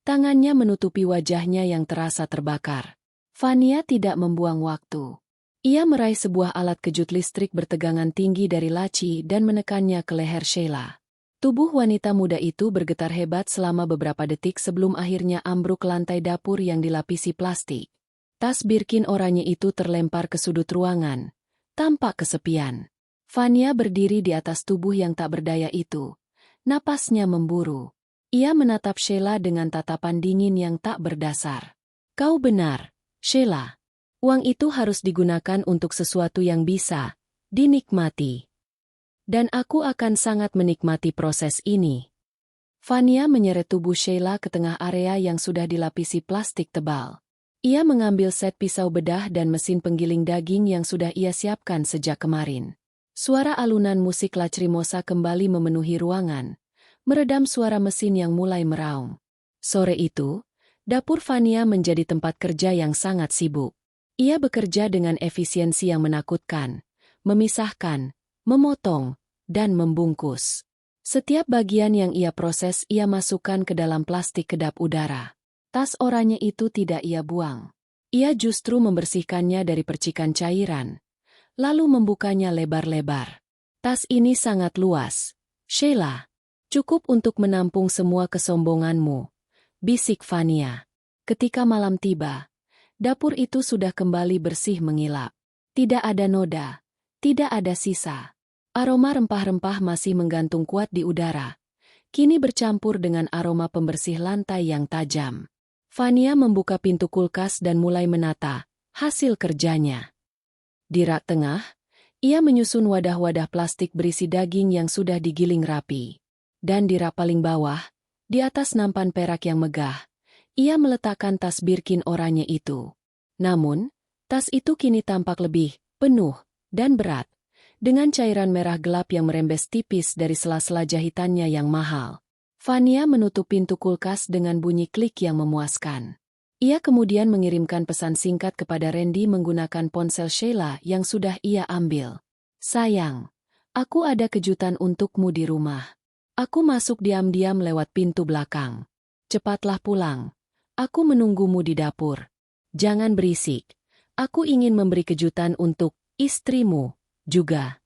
A: Tangannya menutupi wajahnya yang terasa terbakar. Vania tidak membuang waktu. Ia meraih sebuah alat kejut listrik bertegangan tinggi dari laci dan menekannya ke leher Sheila. Tubuh wanita muda itu bergetar hebat selama beberapa detik sebelum akhirnya ambruk ke lantai dapur yang dilapisi plastik. Tas Birkin oranye itu terlempar ke sudut ruangan. Tampak kesepian. Vania berdiri di atas tubuh yang tak berdaya itu. Napasnya memburu. Ia menatap Sheila dengan tatapan dingin yang tak berdasar. "Kau benar, Sheila. Uang itu harus digunakan untuk sesuatu yang bisa dinikmati. Dan aku akan sangat menikmati proses ini." Vania menyeret tubuh Sheila ke tengah area yang sudah dilapisi plastik tebal. Ia mengambil set pisau bedah dan mesin penggiling daging yang sudah ia siapkan sejak kemarin. Suara alunan musik lacrimosa kembali memenuhi ruangan, meredam suara mesin yang mulai meraung. Sore itu, dapur Vania menjadi tempat kerja yang sangat sibuk. Ia bekerja dengan efisiensi yang menakutkan, memisahkan, memotong, dan membungkus. Setiap bagian yang ia proses ia masukkan ke dalam plastik kedap udara. Tas oranye itu tidak ia buang. Ia justru membersihkannya dari percikan cairan, lalu membukanya lebar-lebar. "Tas ini sangat luas, Sheila. Cukup untuk menampung semua kesombonganmu," bisik Vania. Ketika malam tiba, dapur itu sudah kembali bersih mengilap. Tidak ada noda, tidak ada sisa. Aroma rempah-rempah masih menggantung kuat di udara, kini bercampur dengan aroma pembersih lantai yang tajam. Vania membuka pintu kulkas dan mulai menata hasil kerjanya. Di rak tengah, ia menyusun wadah-wadah plastik berisi daging yang sudah digiling rapi. Dan di rak paling bawah, di atas nampan perak yang megah, ia meletakkan tas Birkin oranye itu. Namun, tas itu kini tampak lebih penuh dan berat, dengan cairan merah gelap yang merembes tipis dari sela-sela jahitannya yang mahal. Vania menutup pintu kulkas dengan bunyi klik yang memuaskan. Ia kemudian mengirimkan pesan singkat kepada Randy menggunakan ponsel Sheila yang sudah ia ambil. "Sayang, aku ada kejutan untukmu di rumah. Aku masuk diam-diam lewat pintu belakang. Cepatlah pulang. Aku menunggumu di dapur. Jangan berisik. Aku ingin memberi kejutan untuk istrimu juga."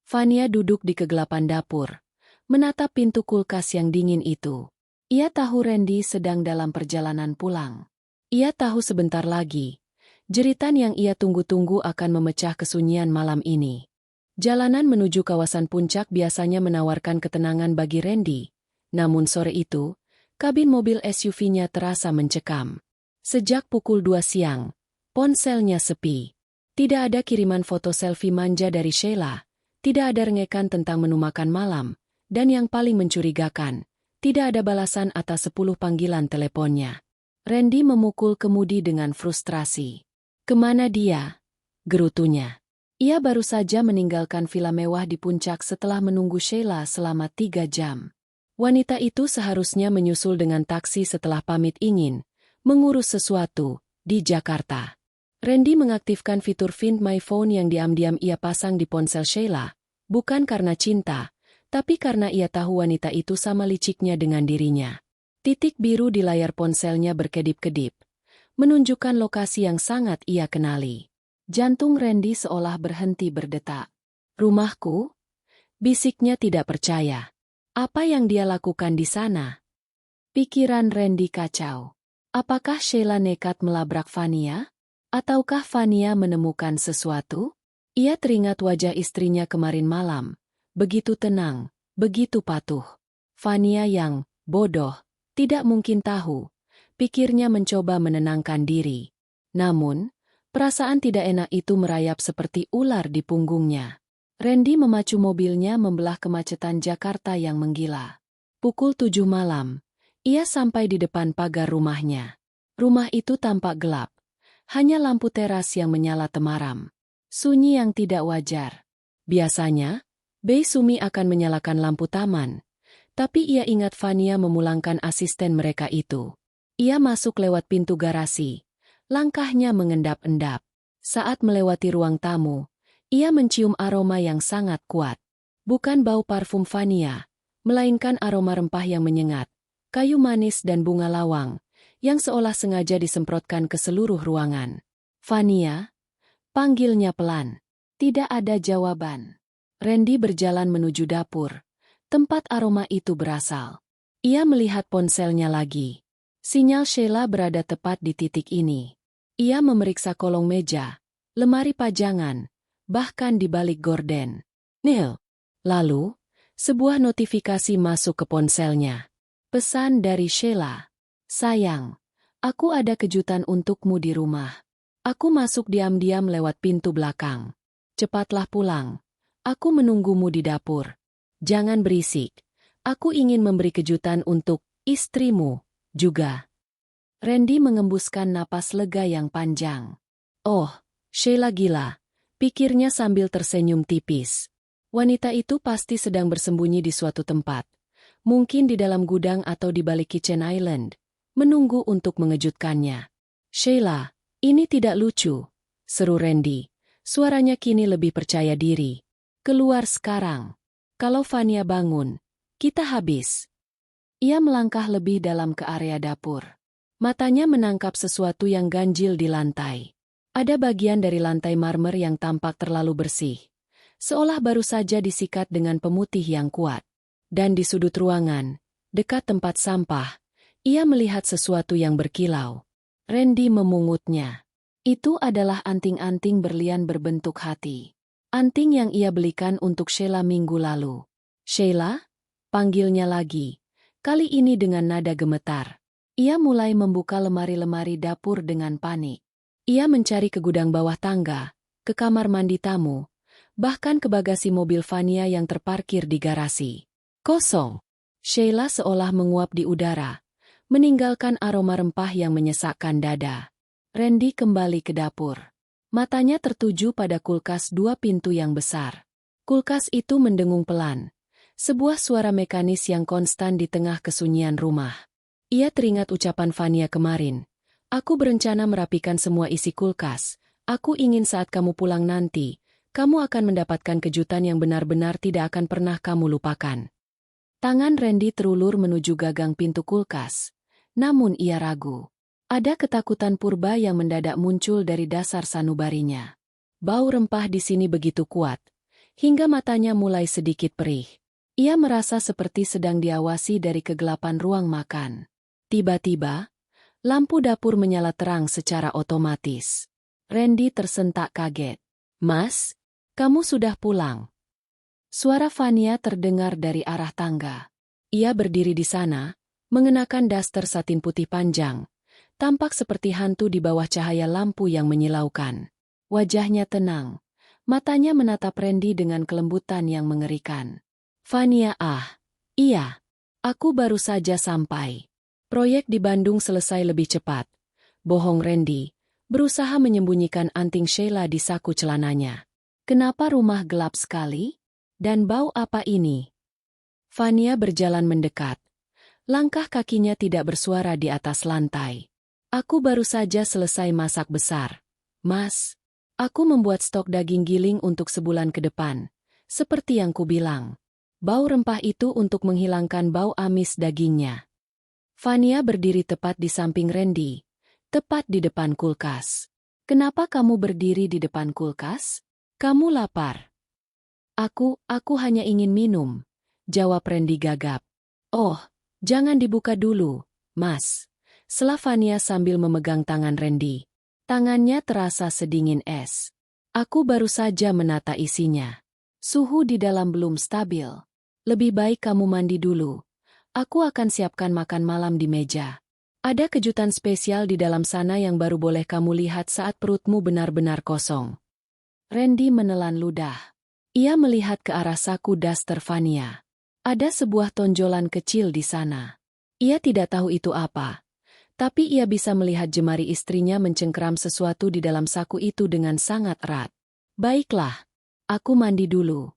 A: Vania duduk di kegelapan dapur, menatap pintu kulkas yang dingin itu. Ia tahu Randy sedang dalam perjalanan pulang. Ia tahu sebentar lagi, jeritan yang ia tunggu-tunggu akan memecah kesunyian malam ini. Jalanan menuju kawasan puncak biasanya menawarkan ketenangan bagi Randy, namun sore itu, kabin mobil SUV-nya terasa mencekam. Sejak pukul 2 siang, ponselnya sepi. Tidak ada kiriman foto selfie manja dari Sheila, tidak ada rengekan tentang menu makan malam, dan yang paling mencurigakan, tidak ada balasan atas 10 panggilan teleponnya. Randy memukul kemudi dengan frustrasi. "Kemana dia?" gerutunya. Ia baru saja meninggalkan villa mewah di puncak setelah menunggu Sheila selama 3 jam. Wanita itu seharusnya menyusul dengan taksi setelah pamit ingin mengurus sesuatu di Jakarta. Randy mengaktifkan fitur Find My Phone yang diam-diam ia pasang di ponsel Sheila, bukan karena cinta, tapi karena ia tahu wanita itu sama liciknya dengan dirinya. Titik biru di layar ponselnya berkedip-kedip, menunjukkan lokasi yang sangat ia kenali. Jantung Randy seolah berhenti berdetak. "Rumahku?" bisiknya tidak percaya. Apa yang dia lakukan di sana? Pikiran Randy kacau. Apakah Sheila nekat melabrak Vania? Ataukah Vania menemukan sesuatu? Ia teringat wajah istrinya kemarin malam. Begitu tenang, begitu patuh. Vania yang bodoh, tidak mungkin tahu. Pikirnya mencoba menenangkan diri. Namun, perasaan tidak enak itu merayap seperti ular di punggungnya. Randy memacu mobilnya membelah kemacetan Jakarta yang menggila. Pukul 7 malam, Ia sampai di depan pagar rumahnya. Rumah itu tampak gelap. Hanya lampu teras yang menyala temaram. Sunyi yang tidak wajar. Biasanya, Bei Sumi akan menyalakan lampu taman. Tapi ia ingat Fania memulangkan asisten mereka itu. Ia masuk lewat pintu garasi. Langkahnya mengendap-endap. Saat melewati ruang tamu, ia mencium aroma yang sangat kuat. Bukan bau parfum Fania, melainkan aroma rempah yang menyengat, kayu manis dan bunga lawang, yang seolah sengaja disemprotkan ke seluruh ruangan. Fania, panggilnya pelan. Tidak ada jawaban. Randy berjalan menuju dapur. Tempat aroma itu berasal. Ia melihat ponselnya lagi. Sinyal Sheila berada tepat di titik ini. Ia memeriksa kolong meja, lemari pajangan, bahkan di balik gorden. Neil. Lalu, sebuah notifikasi masuk ke ponselnya. Pesan dari Sheila. Sayang, aku ada kejutan untukmu di rumah. Aku masuk diam-diam lewat pintu belakang. Cepatlah pulang. Aku menunggumu di dapur. Jangan berisik. Aku ingin memberi kejutan untuk istrimu juga. Randy mengembuskan napas lega yang panjang. Oh, Sheila gila, pikirnya sambil tersenyum tipis. Wanita itu pasti sedang bersembunyi di suatu tempat. Mungkin di dalam gudang atau di balik Kitchen Island. Menunggu untuk mengejutkannya. Sheila, ini tidak lucu, seru Randy. Suaranya kini lebih percaya diri. Keluar sekarang. Kalau Fania bangun, kita habis. Ia melangkah lebih dalam ke area dapur. Matanya menangkap sesuatu yang ganjil di lantai. Ada bagian dari lantai marmer yang tampak terlalu bersih. Seolah baru saja disikat dengan pemutih yang kuat. Dan di sudut ruangan, dekat tempat sampah, ia melihat sesuatu yang berkilau. Randy memungutnya. Itu adalah anting-anting berlian berbentuk hati. Anting yang ia belikan untuk Sheila minggu lalu. Sheila? Panggilnya lagi. Kali ini dengan nada gemetar. Ia mulai membuka lemari-lemari dapur dengan panik. Ia mencari ke gudang bawah tangga, ke kamar mandi tamu, bahkan ke bagasi mobil Fania yang terparkir di garasi. Kosong. Sheila seolah menguap di udara, meninggalkan aroma rempah yang menyesakkan dada. Randy kembali ke dapur. Matanya tertuju pada kulkas dua pintu yang besar. Kulkas itu mendengung pelan. Sebuah suara mekanis yang konstan di tengah kesunyian rumah. Ia teringat ucapan Fania kemarin. Aku berencana merapikan semua isi kulkas. Aku ingin saat kamu pulang nanti, kamu akan mendapatkan kejutan yang benar-benar tidak akan pernah kamu lupakan. Tangan Randy terulur menuju gagang pintu kulkas. Namun ia ragu. Ada ketakutan purba yang mendadak muncul dari dasar sanubarinya. Bau rempah di sini begitu kuat, hingga matanya mulai sedikit perih. Ia merasa seperti sedang diawasi dari kegelapan ruang makan. Tiba-tiba, lampu dapur menyala terang secara otomatis. Randy tersentak kaget. Mas, kamu sudah pulang. Suara Fania terdengar dari arah tangga. Ia berdiri di sana, mengenakan daster satin putih panjang. Tampak seperti hantu di bawah cahaya lampu yang menyilaukan. Wajahnya tenang. Matanya menatap Randy dengan kelembutan yang mengerikan. Fania, iya. Aku baru saja sampai. Proyek di Bandung selesai lebih cepat. Bohong Randy, berusaha menyembunyikan anting Sheila di saku celananya. Kenapa rumah gelap sekali? Dan bau apa ini? Fania berjalan mendekat. Langkah kakinya tidak bersuara di atas lantai. Aku baru saja selesai masak besar. Mas, aku membuat stok daging giling untuk sebulan ke depan. Seperti yang kubilang. Bau rempah itu untuk menghilangkan bau amis dagingnya. Fania berdiri tepat di samping Randy. Tepat di depan kulkas. Kenapa kamu berdiri di depan kulkas? Kamu lapar. Aku hanya ingin minum. Jawab Randy gagap. Oh, jangan dibuka dulu, Mas. Sela Fania sambil memegang tangan Randy. Tangannya terasa sedingin es. Aku baru saja menata isinya. Suhu di dalam belum stabil. Lebih baik kamu mandi dulu. Aku akan siapkan makan malam di meja. Ada kejutan spesial di dalam sana yang baru boleh kamu lihat saat perutmu benar-benar kosong. Randy menelan ludah. Ia melihat ke arah saku daster Fania. Ada sebuah tonjolan kecil di sana. Ia tidak tahu itu apa. Tapi ia bisa melihat jemari istrinya mencengkeram sesuatu di dalam saku itu dengan sangat erat. Baiklah, aku mandi dulu,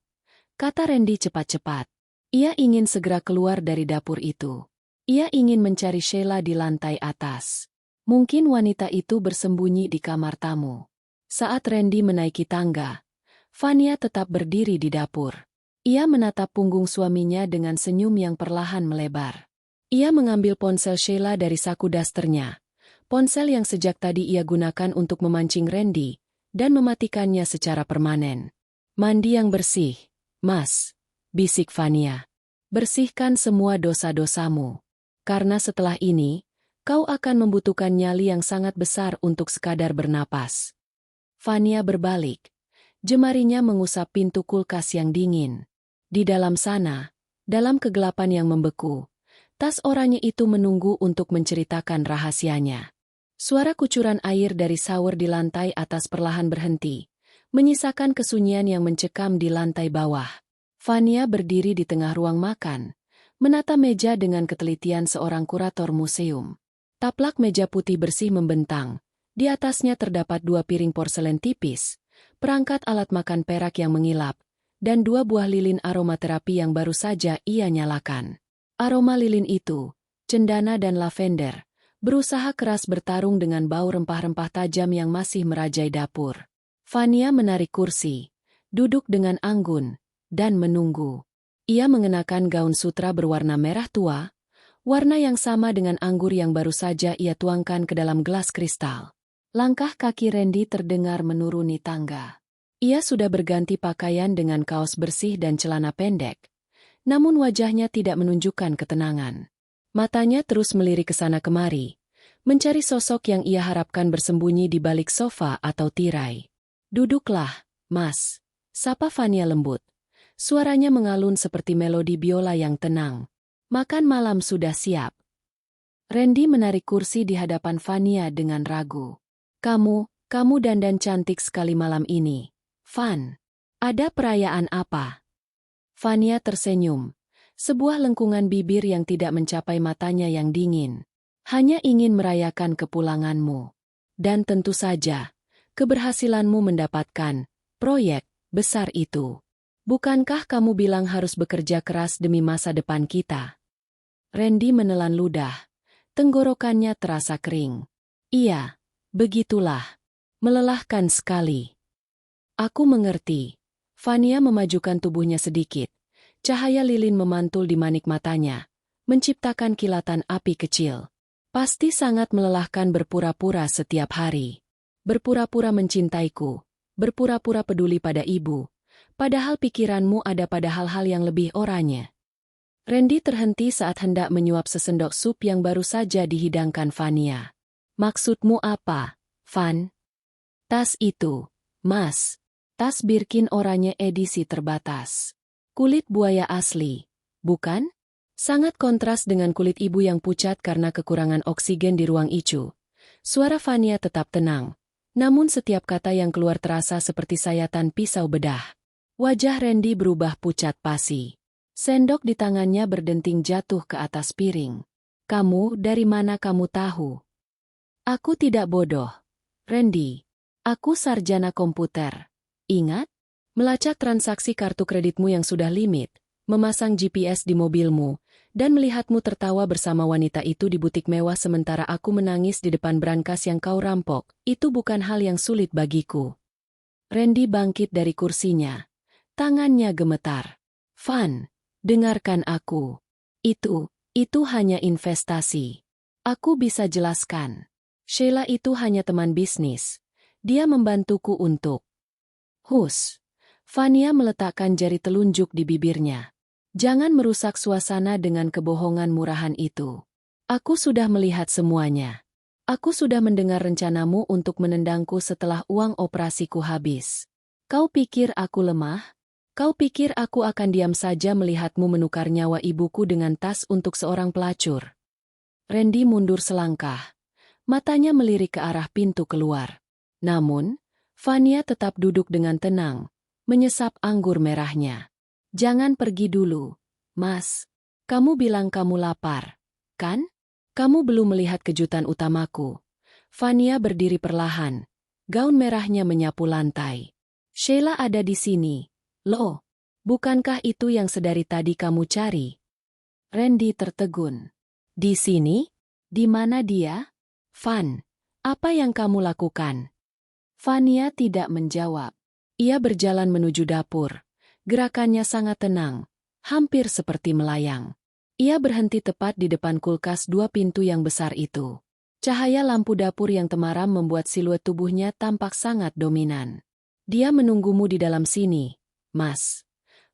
A: kata Randy cepat-cepat. Ia ingin segera keluar dari dapur itu. Ia ingin mencari Sheila di lantai atas. Mungkin wanita itu bersembunyi di kamar tamu. Saat Randy menaiki tangga, Fania tetap berdiri di dapur. Ia menatap punggung suaminya dengan senyum yang perlahan melebar. Ia mengambil ponsel Sheila dari saku dasternya. Ponsel yang sejak tadi ia gunakan untuk memancing Randy, dan mematikannya secara permanen. Mandi yang bersih, Mas, bisik Fania. Bersihkan semua dosa-dosamu. Karena setelah ini, kau akan membutuhkan nyali yang sangat besar untuk sekadar bernapas. Fania berbalik. Jemarinya mengusap pintu kulkas yang dingin. Di dalam sana, dalam kegelapan yang membeku, tas oranye itu menunggu untuk menceritakan rahasianya. Suara kucuran air dari shower di lantai atas perlahan berhenti, menyisakan kesunyian yang mencekam di lantai bawah. Fania berdiri di tengah ruang makan, menata meja dengan ketelitian seorang kurator museum. Taplak meja putih bersih membentang, di atasnya terdapat 2 piring porselen tipis, perangkat alat makan perak yang mengilap, dan 2 buah lilin aromaterapi yang baru saja ia nyalakan. Aroma lilin itu, cendana dan lavender, berusaha keras bertarung dengan bau rempah-rempah tajam yang masih merajai dapur. Fania menarik kursi, duduk dengan anggun, dan menunggu. Ia mengenakan gaun sutra berwarna merah tua, warna yang sama dengan anggur yang baru saja ia tuangkan ke dalam gelas kristal. Langkah kaki Randy terdengar menuruni tangga. Ia sudah berganti pakaian dengan kaos bersih dan celana pendek. Namun wajahnya tidak menunjukkan ketenangan. Matanya terus melirik ke sana kemari, mencari sosok yang ia harapkan bersembunyi di balik sofa atau tirai. Duduklah, Mas, sapa Fania lembut. Suaranya mengalun seperti melodi biola yang tenang. Makan malam sudah siap. Randy menarik kursi di hadapan Fania dengan ragu. Kamu dandan cantik sekali malam ini. Van, ada perayaan apa? Fania tersenyum, sebuah lengkungan bibir yang tidak mencapai matanya yang dingin. Hanya ingin merayakan kepulanganmu. Dan tentu saja, keberhasilanmu mendapatkan proyek besar itu. Bukankah kamu bilang harus bekerja keras demi masa depan kita? Randy menelan ludah. Tenggorokannya terasa kering. Iya, begitulah. Melelahkan sekali. Aku mengerti. Fania memajukan tubuhnya sedikit. Cahaya lilin memantul di manik matanya, menciptakan kilatan api kecil. Pasti sangat melelahkan berpura-pura setiap hari. Berpura-pura mencintaiku, berpura-pura peduli pada ibu, padahal pikiranmu ada pada hal-hal yang lebih oranye. Randy terhenti saat hendak menyuap sesendok sup yang baru saja dihidangkan Fania. Maksudmu apa, Van? Tas itu, Mas. Tas Birkin oranye edisi terbatas. Kulit buaya asli, bukan? Sangat kontras dengan kulit ibu yang pucat karena kekurangan oksigen di ruang icu. Suara Fania tetap tenang, namun setiap kata yang keluar terasa seperti sayatan pisau bedah. Wajah Randy berubah pucat pasi. Sendok di tangannya berdenting jatuh ke atas piring. Kamu, dari mana kamu tahu? Aku tidak bodoh, Randy. Aku sarjana komputer. Ingat? Melacak transaksi kartu kreditmu yang sudah limit, memasang GPS di mobilmu, dan melihatmu tertawa bersama wanita itu di butik mewah sementara aku menangis di depan brankas yang kau rampok, itu bukan hal yang sulit bagiku. Randy bangkit dari kursinya. Tangannya gemetar. Van, dengarkan aku. Itu hanya investasi. Aku bisa jelaskan. Sheila itu hanya teman bisnis. Dia membantuku untuk... Hus. Fania meletakkan jari telunjuk di bibirnya. Jangan merusak suasana dengan kebohongan murahan itu. Aku sudah melihat semuanya. Aku sudah mendengar rencanamu untuk menendangku setelah uang operasiku habis. Kau pikir aku lemah? Kau pikir aku akan diam saja melihatmu menukar nyawa ibuku dengan tas untuk seorang pelacur? Randy mundur selangkah. Matanya melirik ke arah pintu keluar. Namun, Fania tetap duduk dengan tenang, menyesap anggur merahnya. Jangan pergi dulu, Mas. Kamu bilang kamu lapar. kan? Kamu belum melihat kejutan utamaku. Fania berdiri perlahan. Gaun merahnya menyapu lantai. Sheila ada di sini. Loh, bukankah itu yang sedari tadi kamu cari? Randy tertegun. Di sini? Di mana dia? Van, apa yang kamu lakukan? Fania tidak menjawab. Ia berjalan menuju dapur. Gerakannya sangat tenang, hampir seperti melayang. Ia berhenti tepat di depan kulkas 2 pintu yang besar itu. Cahaya lampu dapur yang temaram membuat siluet tubuhnya tampak sangat dominan. Dia menunggumu di dalam sini, Mas.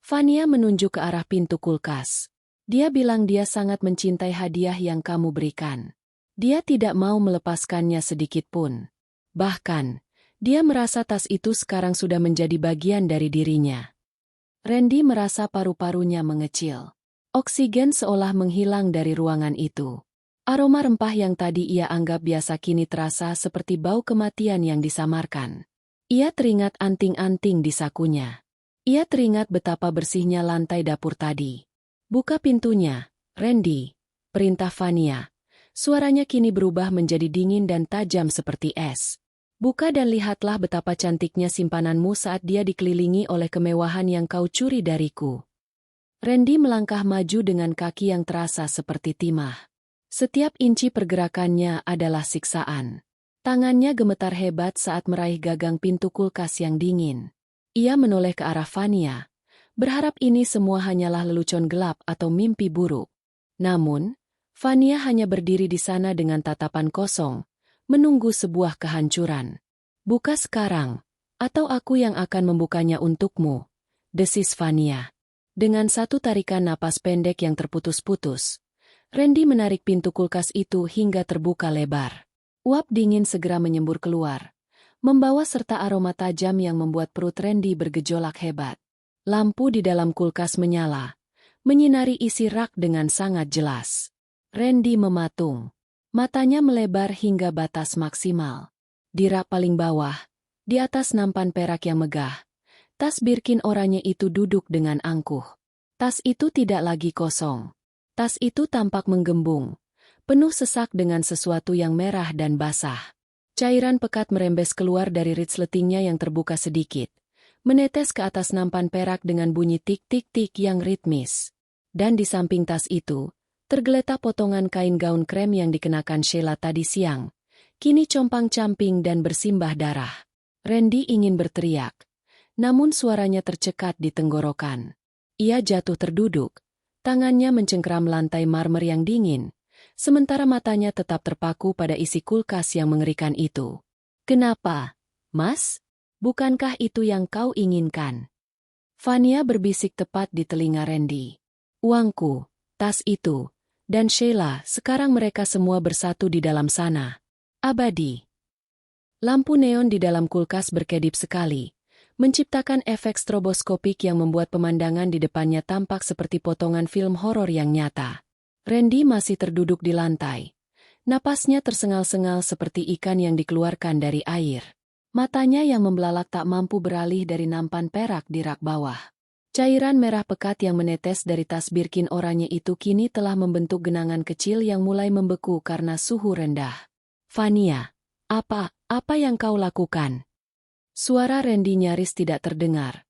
A: Fania menunjuk ke arah pintu kulkas. Dia bilang dia sangat mencintai hadiah yang kamu berikan. Dia tidak mau melepaskannya sedikit pun. Bahkan, dia merasa tas itu sekarang sudah menjadi bagian dari dirinya. Randy merasa paru-parunya mengecil. Oksigen seolah menghilang dari ruangan itu. Aroma rempah yang tadi ia anggap biasa kini terasa seperti bau kematian yang disamarkan. Ia teringat anting-anting di sakunya. Ia teringat betapa bersihnya lantai dapur tadi. Buka pintunya, Randy, perintah Fania. Suaranya kini berubah menjadi dingin dan tajam seperti es. Buka dan lihatlah betapa cantiknya simpananmu saat dia dikelilingi oleh kemewahan yang kau curi dariku. Randy melangkah maju dengan kaki yang terasa seperti timah. Setiap inci pergerakannya adalah siksaan. Tangannya gemetar hebat saat meraih gagang pintu kulkas yang dingin. Ia menoleh ke arah Fania, berharap ini semua hanyalah lelucon gelap atau mimpi buruk. Namun, Fania hanya berdiri di sana dengan tatapan kosong, menunggu sebuah kehancuran. Buka sekarang, atau aku yang akan membukanya untukmu, desis Fania. Dengan satu tarikan napas pendek yang terputus-putus, Randy menarik pintu kulkas itu hingga terbuka lebar. Uap dingin segera menyembur keluar, membawa serta aroma tajam yang membuat perut Randy bergejolak hebat. Lampu di dalam kulkas menyala, menyinari isi rak dengan sangat jelas. Randy mematung. Matanya melebar hingga batas maksimal. Di rak paling bawah, di atas nampan perak yang megah, tas Birkin oranye itu duduk dengan angkuh. Tas itu tidak lagi kosong. Tas itu tampak menggembung, penuh sesak dengan sesuatu yang merah dan basah. Cairan pekat merembes keluar dari ritsletingnya yang terbuka sedikit, menetes ke atas nampan perak dengan bunyi tik-tik-tik yang ritmis. Dan di samping tas itu, tergeletak potongan kain gaun krem yang dikenakan Sheila tadi siang, kini compang-camping dan bersimbah darah. Randy ingin berteriak, namun suaranya tercekat di tenggorokan. Ia jatuh terduduk, tangannya mencengkeram lantai marmer yang dingin, sementara matanya tetap terpaku pada isi kulkas yang mengerikan itu. Kenapa, Mas? Bukankah itu yang kau inginkan? Fania berbisik tepat di telinga Randy. Uangku, tas itu, dan Sheila, sekarang mereka semua bersatu di dalam sana. Abadi. Lampu neon di dalam kulkas berkedip sekali, menciptakan efek stroboskopik yang membuat pemandangan di depannya tampak seperti potongan film horor yang nyata. Randy masih terduduk di lantai. Napasnya tersengal-sengal seperti ikan yang dikeluarkan dari air. Matanya yang membelalak tak mampu beralih dari nampan perak di rak bawah. Cairan merah pekat yang menetes dari tas Birkin oranye itu kini telah membentuk genangan kecil yang mulai membeku karena suhu rendah. Fania, apa yang kau lakukan? Suara Randy nyaris tidak terdengar,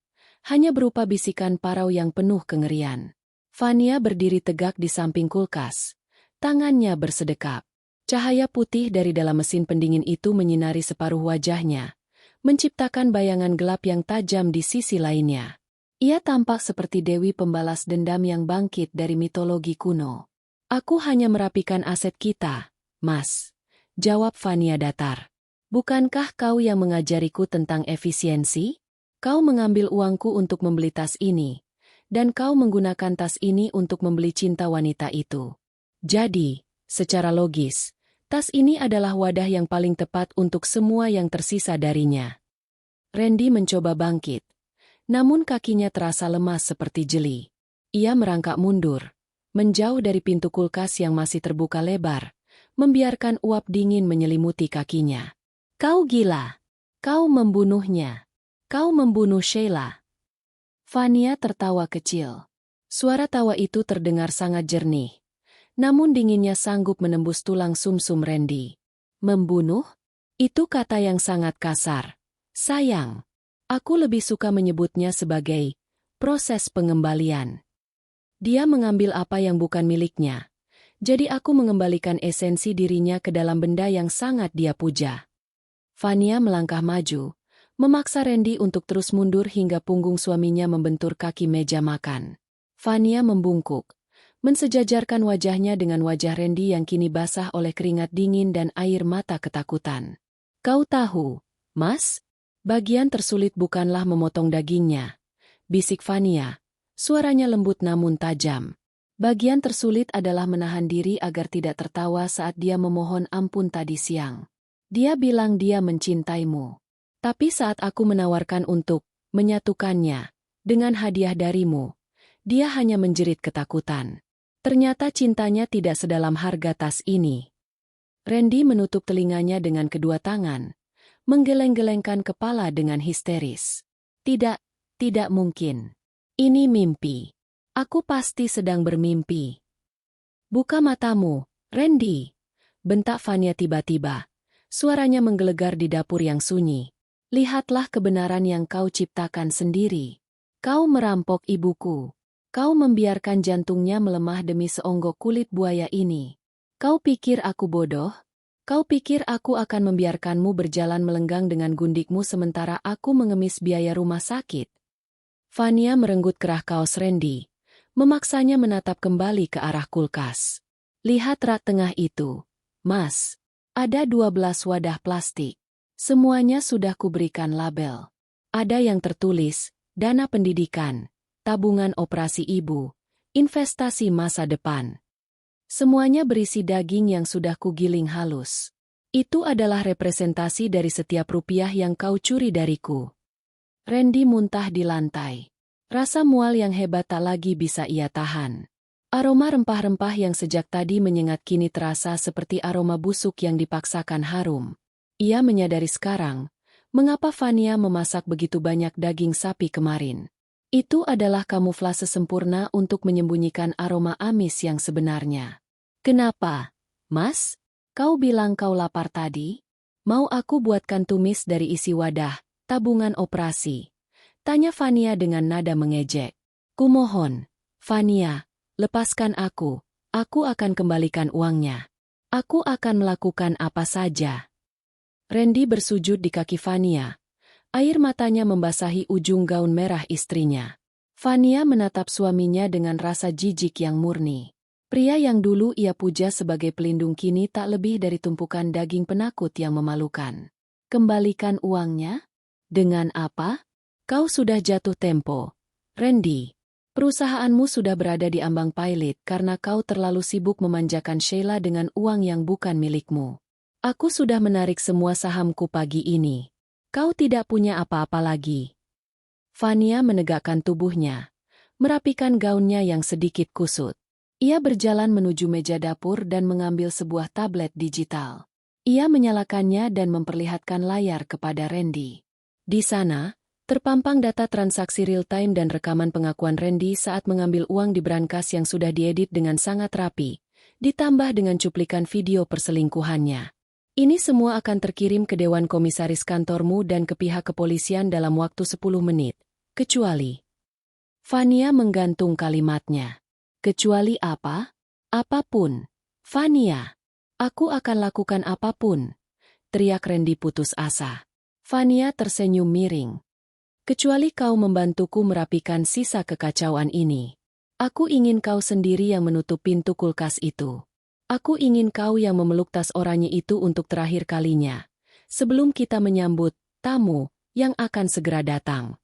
A: hanya berupa bisikan parau yang penuh kengerian. Fania berdiri tegak di samping kulkas, tangannya bersedekap. Cahaya putih dari dalam mesin pendingin itu menyinari separuh wajahnya, menciptakan bayangan gelap yang tajam di sisi lainnya. Ia tampak seperti dewi pembalas dendam yang bangkit dari mitologi kuno. Aku hanya merapikan aset kita, Mas, jawab Fania datar. Bukankah kau yang mengajariku tentang efisiensi? Kau mengambil uangku untuk membeli tas ini, dan kau menggunakan tas ini untuk membeli cinta wanita itu. Jadi, secara logis, tas ini adalah wadah yang paling tepat untuk semua yang tersisa darinya. Randy mencoba bangkit, namun kakinya terasa lemas seperti jeli. Ia merangkak mundur, menjauh dari pintu kulkas yang masih terbuka lebar, membiarkan uap dingin menyelimuti kakinya. Kau gila. Kau membunuhnya. Kau membunuh Sheila. Fania tertawa kecil. Suara tawa itu terdengar sangat jernih, namun dinginnya sanggup menembus tulang sumsum Randy. Membunuh? Itu kata yang sangat kasar. Sayang, aku lebih suka menyebutnya sebagai proses pengembalian. Dia mengambil apa yang bukan miliknya. Jadi aku mengembalikan esensi dirinya ke dalam benda yang sangat dia puja. Vania melangkah maju, memaksa Randy untuk terus mundur hingga punggung suaminya membentur kaki meja makan. Vania membungkuk, mensejajarkan wajahnya dengan wajah Randy yang kini basah oleh keringat dingin dan air mata ketakutan. Kau tahu, Mas? Bagian tersulit bukanlah memotong dagingnya, bisik Vania. Suaranya lembut namun tajam. Bagian tersulit adalah menahan diri agar tidak tertawa saat dia memohon ampun tadi siang. Dia bilang dia mencintaimu. Tapi saat aku menawarkan untuk menyatukannya dengan hadiah darimu, dia hanya menjerit ketakutan. Ternyata cintanya tidak sedalam harga tas ini. Randy menutup telinganya dengan kedua tangan, menggeleng-gelengkan kepala dengan histeris. Tidak mungkin. Ini mimpi. Aku pasti sedang bermimpi. Buka matamu, Randy. Bentak Vania tiba-tiba. Suaranya menggelegar di dapur yang sunyi. Lihatlah kebenaran yang kau ciptakan sendiri. Kau merampok ibuku. Kau membiarkan jantungnya melemah demi seonggok kulit buaya ini. Kau pikir aku bodoh? Kau pikir aku akan membiarkanmu berjalan melenggang dengan gundikmu sementara aku mengemis biaya rumah sakit? Vania merenggut kerah kaos Randy, memaksanya menatap kembali ke arah kulkas. Lihat rak tengah itu, Mas. Ada 12 wadah plastik. Semuanya sudah kuberikan label. Ada yang tertulis, dana pendidikan, tabungan operasi ibu, investasi masa depan. Semuanya berisi daging yang sudah kugiling halus. Itu adalah representasi dari setiap rupiah yang kau curi dariku. Randy muntah di lantai. Rasa mual yang hebat tak lagi bisa ia tahan. Aroma rempah-rempah yang sejak tadi menyengat kini terasa seperti aroma busuk yang dipaksakan harum. Ia menyadari sekarang, mengapa Vania memasak begitu banyak daging sapi kemarin. Itu adalah kamuflase sempurna untuk menyembunyikan aroma amis yang sebenarnya. Kenapa, Mas? Kau bilang kau lapar tadi? Mau aku buatkan tumis dari isi wadah, tabungan operasi? Tanya Vania dengan nada mengejek. Kumohon, Vania, lepaskan aku akan kembalikan uangnya. Aku akan melakukan apa saja. Randy bersujud di kaki Vania. Air matanya membasahi ujung gaun merah istrinya. Vania menatap suaminya dengan rasa jijik yang murni. Pria yang dulu ia puja sebagai pelindung kini tak lebih dari tumpukan daging penakut yang memalukan. Kembalikan uangnya? Dengan apa? Kau sudah jatuh tempo, Randy. Perusahaanmu sudah berada di ambang pailit karena kau terlalu sibuk memanjakan Sheila dengan uang yang bukan milikmu. Aku sudah menarik semua sahamku pagi ini. Kau tidak punya apa-apa lagi. Vania menegakkan tubuhnya, merapikan gaunnya yang sedikit kusut. Ia berjalan menuju meja dapur dan mengambil sebuah tablet digital. Ia menyalakannya dan memperlihatkan layar kepada Randy. Di sana, terpampang data transaksi real-time dan rekaman pengakuan Randy saat mengambil uang di brankas yang sudah diedit dengan sangat rapi, ditambah dengan cuplikan video perselingkuhannya. Ini semua akan terkirim ke Dewan Komisaris kantormu dan ke pihak kepolisian dalam waktu 10 menit. Kecuali. Vania menggantung kalimatnya. Kecuali apa? Apapun. Vania. Aku akan lakukan apapun. Teriak Randy putus asa. Vania tersenyum miring. Kecuali kau membantuku merapikan sisa kekacauan ini. Aku ingin kau sendiri yang menutup pintu kulkas itu. Aku ingin kau yang memeluk tas oranye itu untuk terakhir kalinya. Sebelum kita menyambut tamu yang akan segera datang.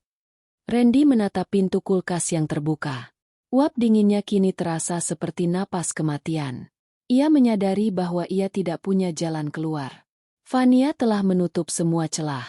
A: Randy menatap pintu kulkas yang terbuka. Uap dinginnya kini terasa seperti napas kematian. Ia menyadari bahwa ia tidak punya jalan keluar. Vania telah menutup semua celah.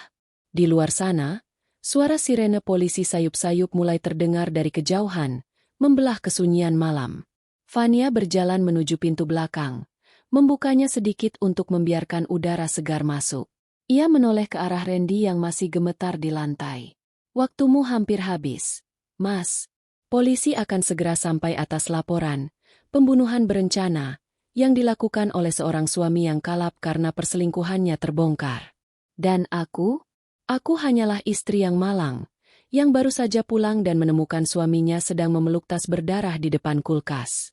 A: Di luar sana, suara sirene polisi sayup-sayup mulai terdengar dari kejauhan, membelah kesunyian malam. Vania berjalan menuju pintu belakang, membukanya sedikit untuk membiarkan udara segar masuk. Ia menoleh ke arah Randy yang masih gemetar di lantai. Waktumu hampir habis. Mas, polisi akan segera sampai atas laporan. pembunuhan berencana, yang dilakukan oleh seorang suami yang kalap karena perselingkuhannya terbongkar. Dan aku hanyalah istri yang malang, yang baru saja pulang dan menemukan suaminya sedang memeluk tas berdarah di depan kulkas.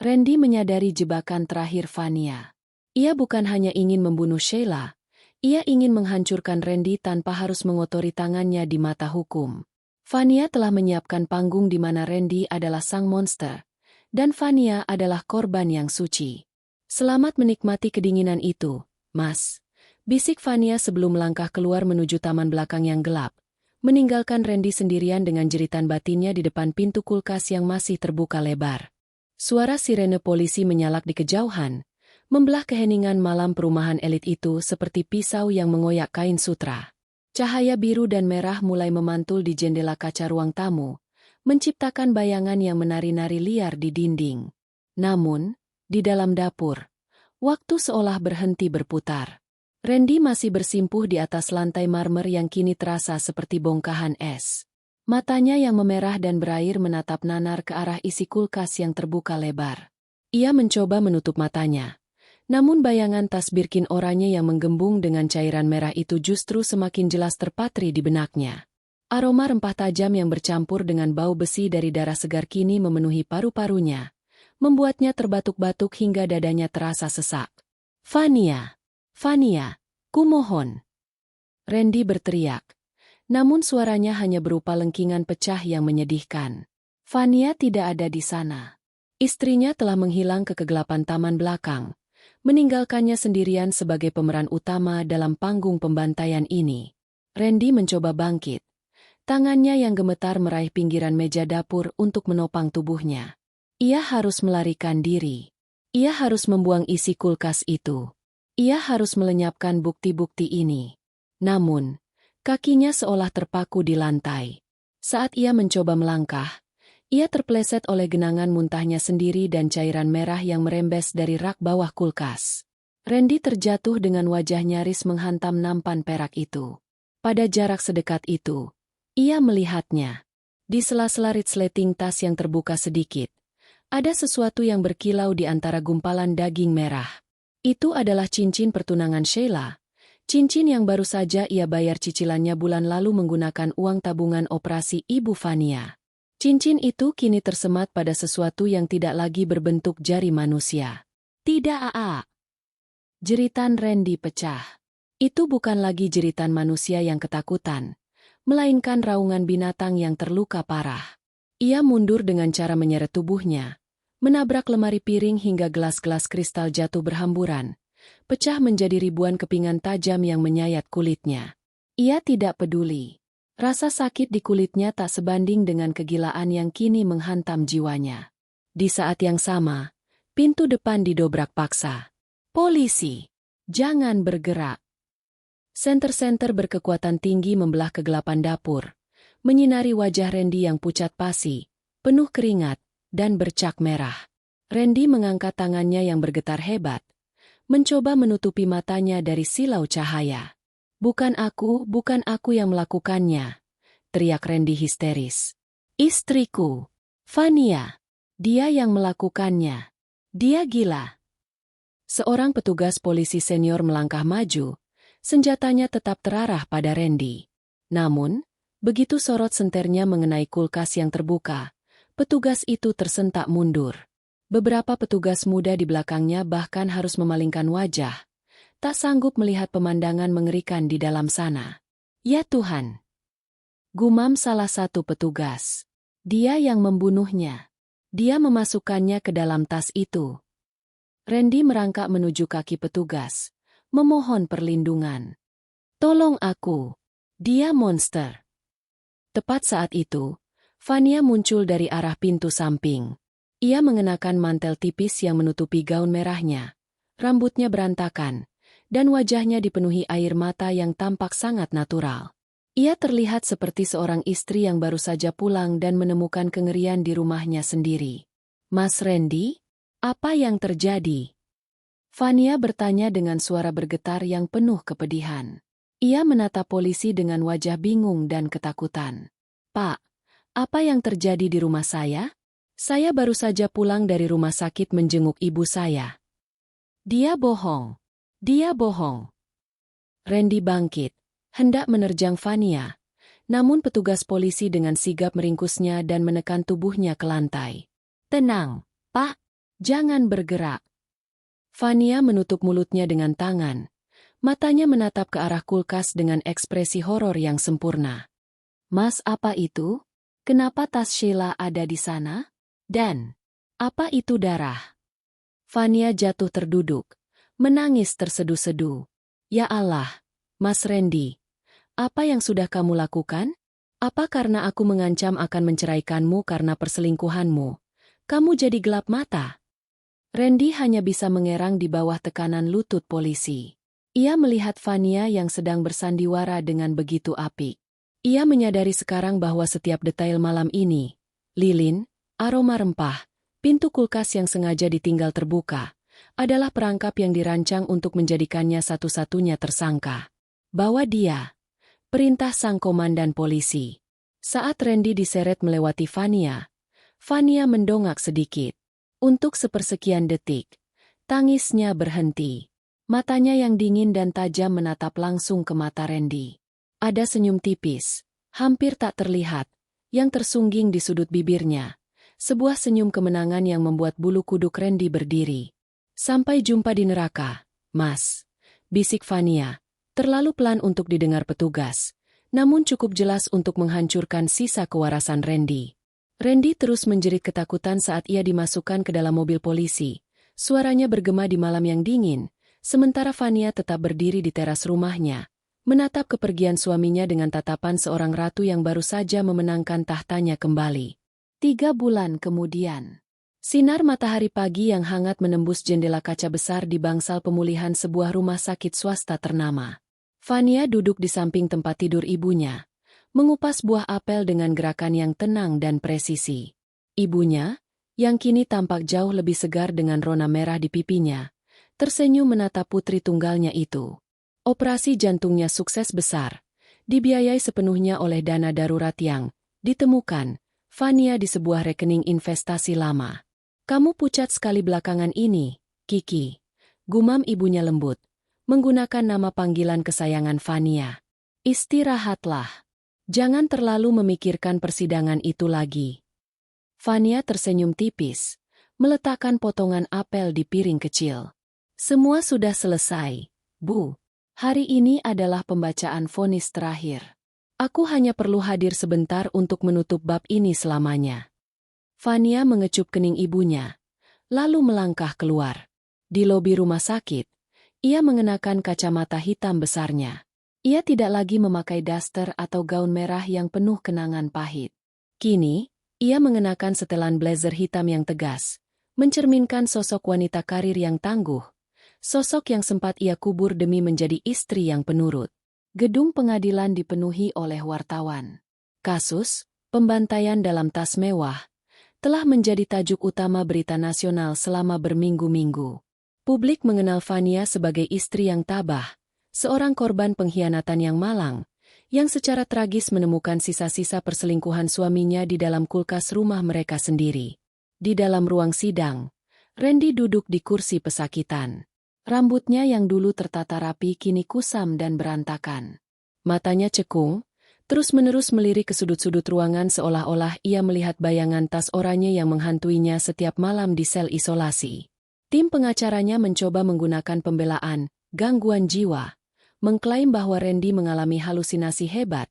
A: Randy menyadari jebakan terakhir Vania. Ia bukan hanya ingin membunuh Sheila, ia ingin menghancurkan Randy tanpa harus mengotori tangannya di mata hukum. Vania telah menyiapkan panggung di mana Randy adalah sang monster, dan Vania adalah korban yang suci. Selamat menikmati kedinginan itu, Mas. Bisik Vania sebelum melangkah keluar menuju taman belakang yang gelap, meninggalkan Randy sendirian dengan jeritan batinnya di depan pintu kulkas yang masih terbuka lebar. Suara sirene polisi menyalak di kejauhan, membelah keheningan malam perumahan elit itu seperti pisau yang mengoyak kain sutra. Cahaya biru dan merah mulai memantul di jendela kaca ruang tamu, menciptakan bayangan yang menari-nari liar di dinding. Namun, di dalam dapur, waktu seolah berhenti berputar. Randy masih bersimpuh di atas lantai marmer yang kini terasa seperti bongkahan es. Matanya yang memerah dan berair menatap nanar ke arah isi kulkas yang terbuka lebar. Ia mencoba menutup matanya. Namun bayangan tas Birkin oranye yang menggembung dengan cairan merah itu justru semakin jelas terpatri di benaknya. Aroma rempah tajam yang bercampur dengan bau besi dari darah segar kini memenuhi paru-parunya, membuatnya terbatuk-batuk hingga dadanya terasa sesak. Vania! Vania, kumohon. Randy berteriak. Namun suaranya hanya berupa lengkingan pecah yang menyedihkan. Vania tidak ada di sana. Istrinya telah menghilang ke kegelapan taman belakang, meninggalkannya sendirian sebagai pemeran utama dalam panggung pembantaian ini. Randy mencoba bangkit. Tangannya yang gemetar meraih pinggiran meja dapur untuk menopang tubuhnya. Ia harus melarikan diri. Ia harus membuang isi kulkas itu. Ia harus melenyapkan bukti-bukti ini. Namun, kakinya seolah terpaku di lantai. Saat ia mencoba melangkah, ia terpleset oleh genangan muntahnya sendiri dan cairan merah yang merembes dari rak bawah kulkas. Randy terjatuh dengan wajah nyaris menghantam nampan perak itu. Pada jarak sedekat itu, ia melihatnya. Di sela-sela resleting tas yang terbuka sedikit, ada sesuatu yang berkilau di antara gumpalan daging merah. Itu adalah cincin pertunangan Sheila. Cincin yang baru saja ia bayar cicilannya bulan lalu menggunakan uang tabungan operasi Ibu Vania. Cincin itu kini tersemat pada sesuatu yang tidak lagi berbentuk jari manusia. Tidak, Jeritan Randy pecah. Itu bukan lagi jeritan manusia yang ketakutan, melainkan raungan binatang yang terluka parah. Ia mundur dengan cara menyeret tubuhnya, menabrak lemari piring hingga gelas-gelas kristal jatuh berhamburan, pecah menjadi ribuan kepingan tajam yang menyayat kulitnya. Ia tidak peduli. Rasa sakit di kulitnya tak sebanding dengan kegilaan yang kini menghantam jiwanya. Di saat yang sama, pintu depan didobrak paksa. Polisi! Jangan bergerak! Senter-senter berkekuatan tinggi membelah kegelapan dapur, menyinari wajah Randy yang pucat pasi, penuh keringat, dan bercak merah. Randy mengangkat tangannya yang bergetar hebat, mencoba menutupi matanya dari silau cahaya. Bukan aku yang melakukannya, teriak Randy histeris. Istriku, Vania, dia yang melakukannya. Dia gila. Seorang petugas polisi senior melangkah maju, senjatanya tetap terarah pada Randy. Namun, begitu sorot senternya mengenai kulkas yang terbuka, petugas itu tersentak mundur. Beberapa petugas muda di belakangnya bahkan harus memalingkan wajah, tak sanggup melihat pemandangan mengerikan di dalam sana. Ya Tuhan! Gumam salah satu petugas. Dia yang membunuhnya. Dia memasukkannya ke dalam tas itu. Randy merangkak menuju kaki petugas, memohon perlindungan. Tolong aku. Dia monster. Tepat saat itu, Vania muncul dari arah pintu samping. Ia mengenakan mantel tipis yang menutupi gaun merahnya. Rambutnya berantakan, dan wajahnya dipenuhi air mata yang tampak sangat natural. Ia terlihat seperti seorang istri yang baru saja pulang dan menemukan kengerian di rumahnya sendiri. Mas Randy, apa yang terjadi? Vania bertanya dengan suara bergetar yang penuh kepedihan. Ia menatap polisi dengan wajah bingung dan ketakutan. Pak, apa yang terjadi di rumah saya? Saya baru saja pulang dari rumah sakit menjenguk ibu saya. Dia bohong. Dia bohong. Randy bangkit, hendak menerjang Fania. Namun petugas polisi dengan sigap meringkusnya dan menekan tubuhnya ke lantai. Tenang, Pak. Jangan bergerak. Fania menutup mulutnya dengan tangan. Matanya menatap ke arah kulkas dengan ekspresi horor yang sempurna. Mas, apa itu? Kenapa tas Sheila ada di sana? Dan, apa itu darah? Fania jatuh terduduk, menangis terseduh-seduh. Ya Allah, Mas Randy, apa yang sudah kamu lakukan? Apa karena aku mengancam akan menceraikanmu karena perselingkuhanmu? Kamu jadi gelap mata. Randy hanya bisa mengerang di bawah tekanan lutut polisi. Ia melihat Fania yang sedang bersandiwara dengan begitu apik. Ia menyadari sekarang bahwa setiap detail malam ini, lilin, aroma rempah, pintu kulkas yang sengaja ditinggal terbuka, adalah perangkap yang dirancang untuk menjadikannya satu-satunya tersangka. Bahwa dia, perintah sang komandan polisi. Saat Randy diseret melewati Fania, Fania mendongak sedikit. Untuk sepersekian detik, tangisnya berhenti. Matanya yang dingin dan tajam menatap langsung ke mata Randy. Ada senyum tipis, hampir tak terlihat, yang tersungging di sudut bibirnya. Sebuah senyum kemenangan yang membuat bulu kuduk Randy berdiri. Sampai jumpa di neraka, Mas. Bisik Fania, terlalu pelan untuk didengar petugas, namun cukup jelas untuk menghancurkan sisa kewarasan Randy. Randy terus menjerit ketakutan saat ia dimasukkan ke dalam mobil polisi. Suaranya bergema di malam yang dingin, sementara Fania tetap berdiri di teras rumahnya, menatap kepergian suaminya dengan tatapan seorang ratu yang baru saja memenangkan tahtanya kembali. 3 bulan kemudian, sinar matahari pagi yang hangat menembus jendela kaca besar di bangsal pemulihan sebuah rumah sakit swasta ternama. Fania duduk di samping tempat tidur ibunya, mengupas buah apel dengan gerakan yang tenang dan presisi. Ibunya, yang kini tampak jauh lebih segar dengan rona merah di pipinya, tersenyum menatap putri tunggalnya itu. Operasi jantungnya sukses besar, dibiayai sepenuhnya oleh dana darurat yang ditemukan Fania di sebuah rekening investasi lama. Kamu pucat sekali belakangan ini, Kiki. Gumam ibunya lembut, menggunakan nama panggilan kesayangan Fania. Istirahatlah. Jangan terlalu memikirkan persidangan itu lagi. Fania tersenyum tipis, meletakkan potongan apel di piring kecil. Semua sudah selesai, Bu. Hari ini adalah pembacaan vonis terakhir. Aku hanya perlu hadir sebentar untuk menutup bab ini selamanya. Fania mengecup kening ibunya, lalu melangkah keluar. Di lobi rumah sakit, ia mengenakan kacamata hitam besarnya. Ia tidak lagi memakai daster atau gaun merah yang penuh kenangan pahit. Kini, ia mengenakan setelan blazer hitam yang tegas, mencerminkan sosok wanita karir yang tangguh, sosok yang sempat ia kubur demi menjadi istri yang penurut. Gedung pengadilan dipenuhi oleh wartawan. Kasus, pembantaian dalam tas mewah, telah menjadi tajuk utama berita nasional selama berminggu-minggu. Publik mengenal Fania sebagai istri yang tabah, seorang korban pengkhianatan yang malang, yang secara tragis menemukan sisa-sisa perselingkuhan suaminya di dalam kulkas rumah mereka sendiri. Di dalam ruang sidang, Randy duduk di kursi pesakitan. Rambutnya yang dulu tertata rapi kini kusam dan berantakan. Matanya cekung, terus-menerus melirik ke sudut-sudut ruangan seolah-olah ia melihat bayangan tas oranye yang menghantuinya setiap malam di sel isolasi. Tim pengacaranya mencoba menggunakan pembelaan, gangguan jiwa, mengklaim bahwa Randy mengalami halusinasi hebat,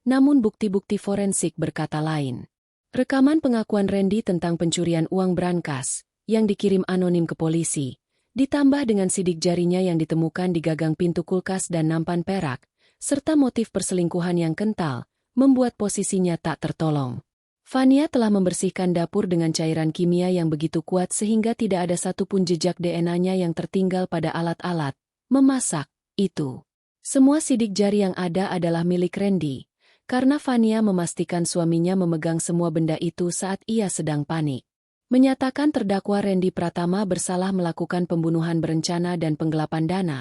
A: namun bukti-bukti forensik berkata lain. Rekaman pengakuan Randy tentang pencurian uang brankas, yang dikirim anonim ke polisi, ditambah dengan sidik jarinya yang ditemukan di gagang pintu kulkas dan nampan perak, serta motif perselingkuhan yang kental, membuat posisinya tak tertolong. Fania telah membersihkan dapur dengan cairan kimia yang begitu kuat sehingga tidak ada satupun jejak DNA-nya yang tertinggal pada alat-alat memasak itu. Semua sidik jari yang ada adalah milik Randy, karena Fania memastikan suaminya memegang semua benda itu saat ia sedang panik. Menyatakan terdakwa Randy Pratama bersalah melakukan pembunuhan berencana dan penggelapan dana,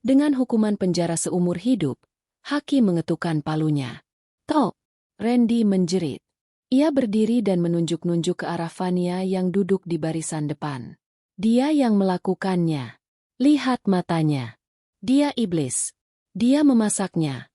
A: dengan hukuman penjara seumur hidup. Hakim mengetukkan palunya. Tok! Randy menjerit. Ia berdiri dan menunjuk-nunjuk ke arah Fania yang duduk di barisan depan. Dia yang melakukannya. Lihat matanya. Dia iblis. Dia memasaknya.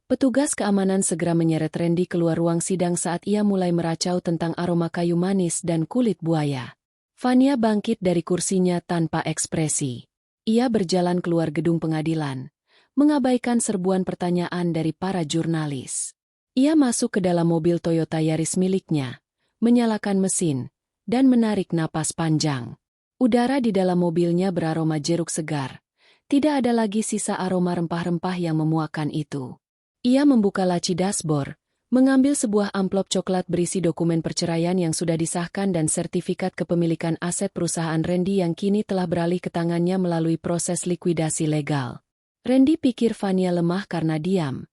A: Petugas keamanan segera menyeret Randy keluar ruang sidang saat ia mulai meracau tentang aroma kayu manis dan kulit buaya. Fania bangkit dari kursinya tanpa ekspresi. Ia berjalan keluar gedung pengadilan, mengabaikan serbuan pertanyaan dari para jurnalis. Ia masuk ke dalam mobil Toyota Yaris miliknya, menyalakan mesin, dan menarik napas panjang. Udara di dalam mobilnya beraroma jeruk segar. Tidak ada lagi sisa aroma rempah-rempah yang memuakkan itu. Ia membuka laci dashboard, mengambil sebuah amplop coklat berisi dokumen perceraian yang sudah disahkan dan sertifikat kepemilikan aset perusahaan Randy yang kini telah beralih ke tangannya melalui proses likuidasi legal. Randy pikir Fania lemah karena diam.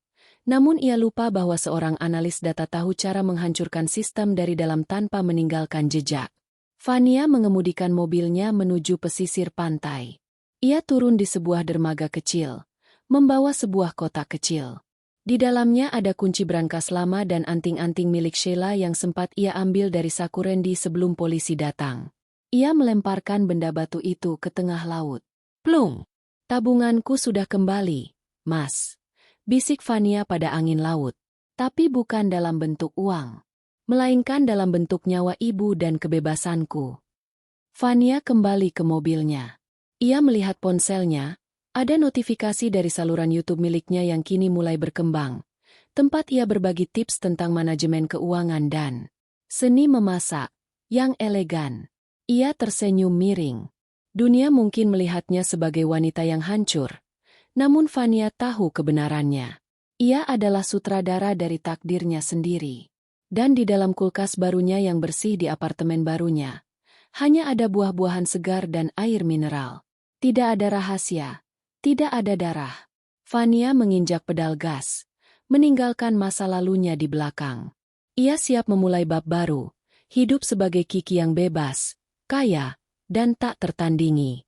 A: Namun ia lupa bahwa seorang analis data tahu cara menghancurkan sistem dari dalam tanpa meninggalkan jejak. Fania mengemudikan mobilnya menuju pesisir pantai. Ia turun di sebuah dermaga kecil, membawa sebuah kotak kecil. Di dalamnya ada kunci brankas lama dan anting-anting milik Sheila yang sempat ia ambil dari saku Randy sebelum polisi datang. Ia melemparkan benda batu itu ke tengah laut. Plung! Tabunganku sudah kembali, Mas. Bisik Fania pada angin laut. Tapi bukan dalam bentuk uang. Melainkan dalam bentuk nyawa ibu dan kebebasanku. Fania kembali ke mobilnya. Ia melihat ponselnya. Ada notifikasi dari saluran YouTube miliknya yang kini mulai berkembang. Tempat ia berbagi tips tentang manajemen keuangan dan seni memasak yang elegan. Ia tersenyum miring. Dunia mungkin melihatnya sebagai wanita yang hancur. Namun Fania tahu kebenarannya. Ia adalah sutradara dari takdirnya sendiri. Dan di dalam kulkas barunya yang bersih di apartemen barunya, hanya ada buah-buahan segar dan air mineral. Tidak ada rahasia. Tidak ada darah. Fania menginjak pedal gas, meninggalkan masa lalunya di belakang. Ia siap memulai bab baru, hidup sebagai Kiki yang bebas, kaya, dan tak tertandingi.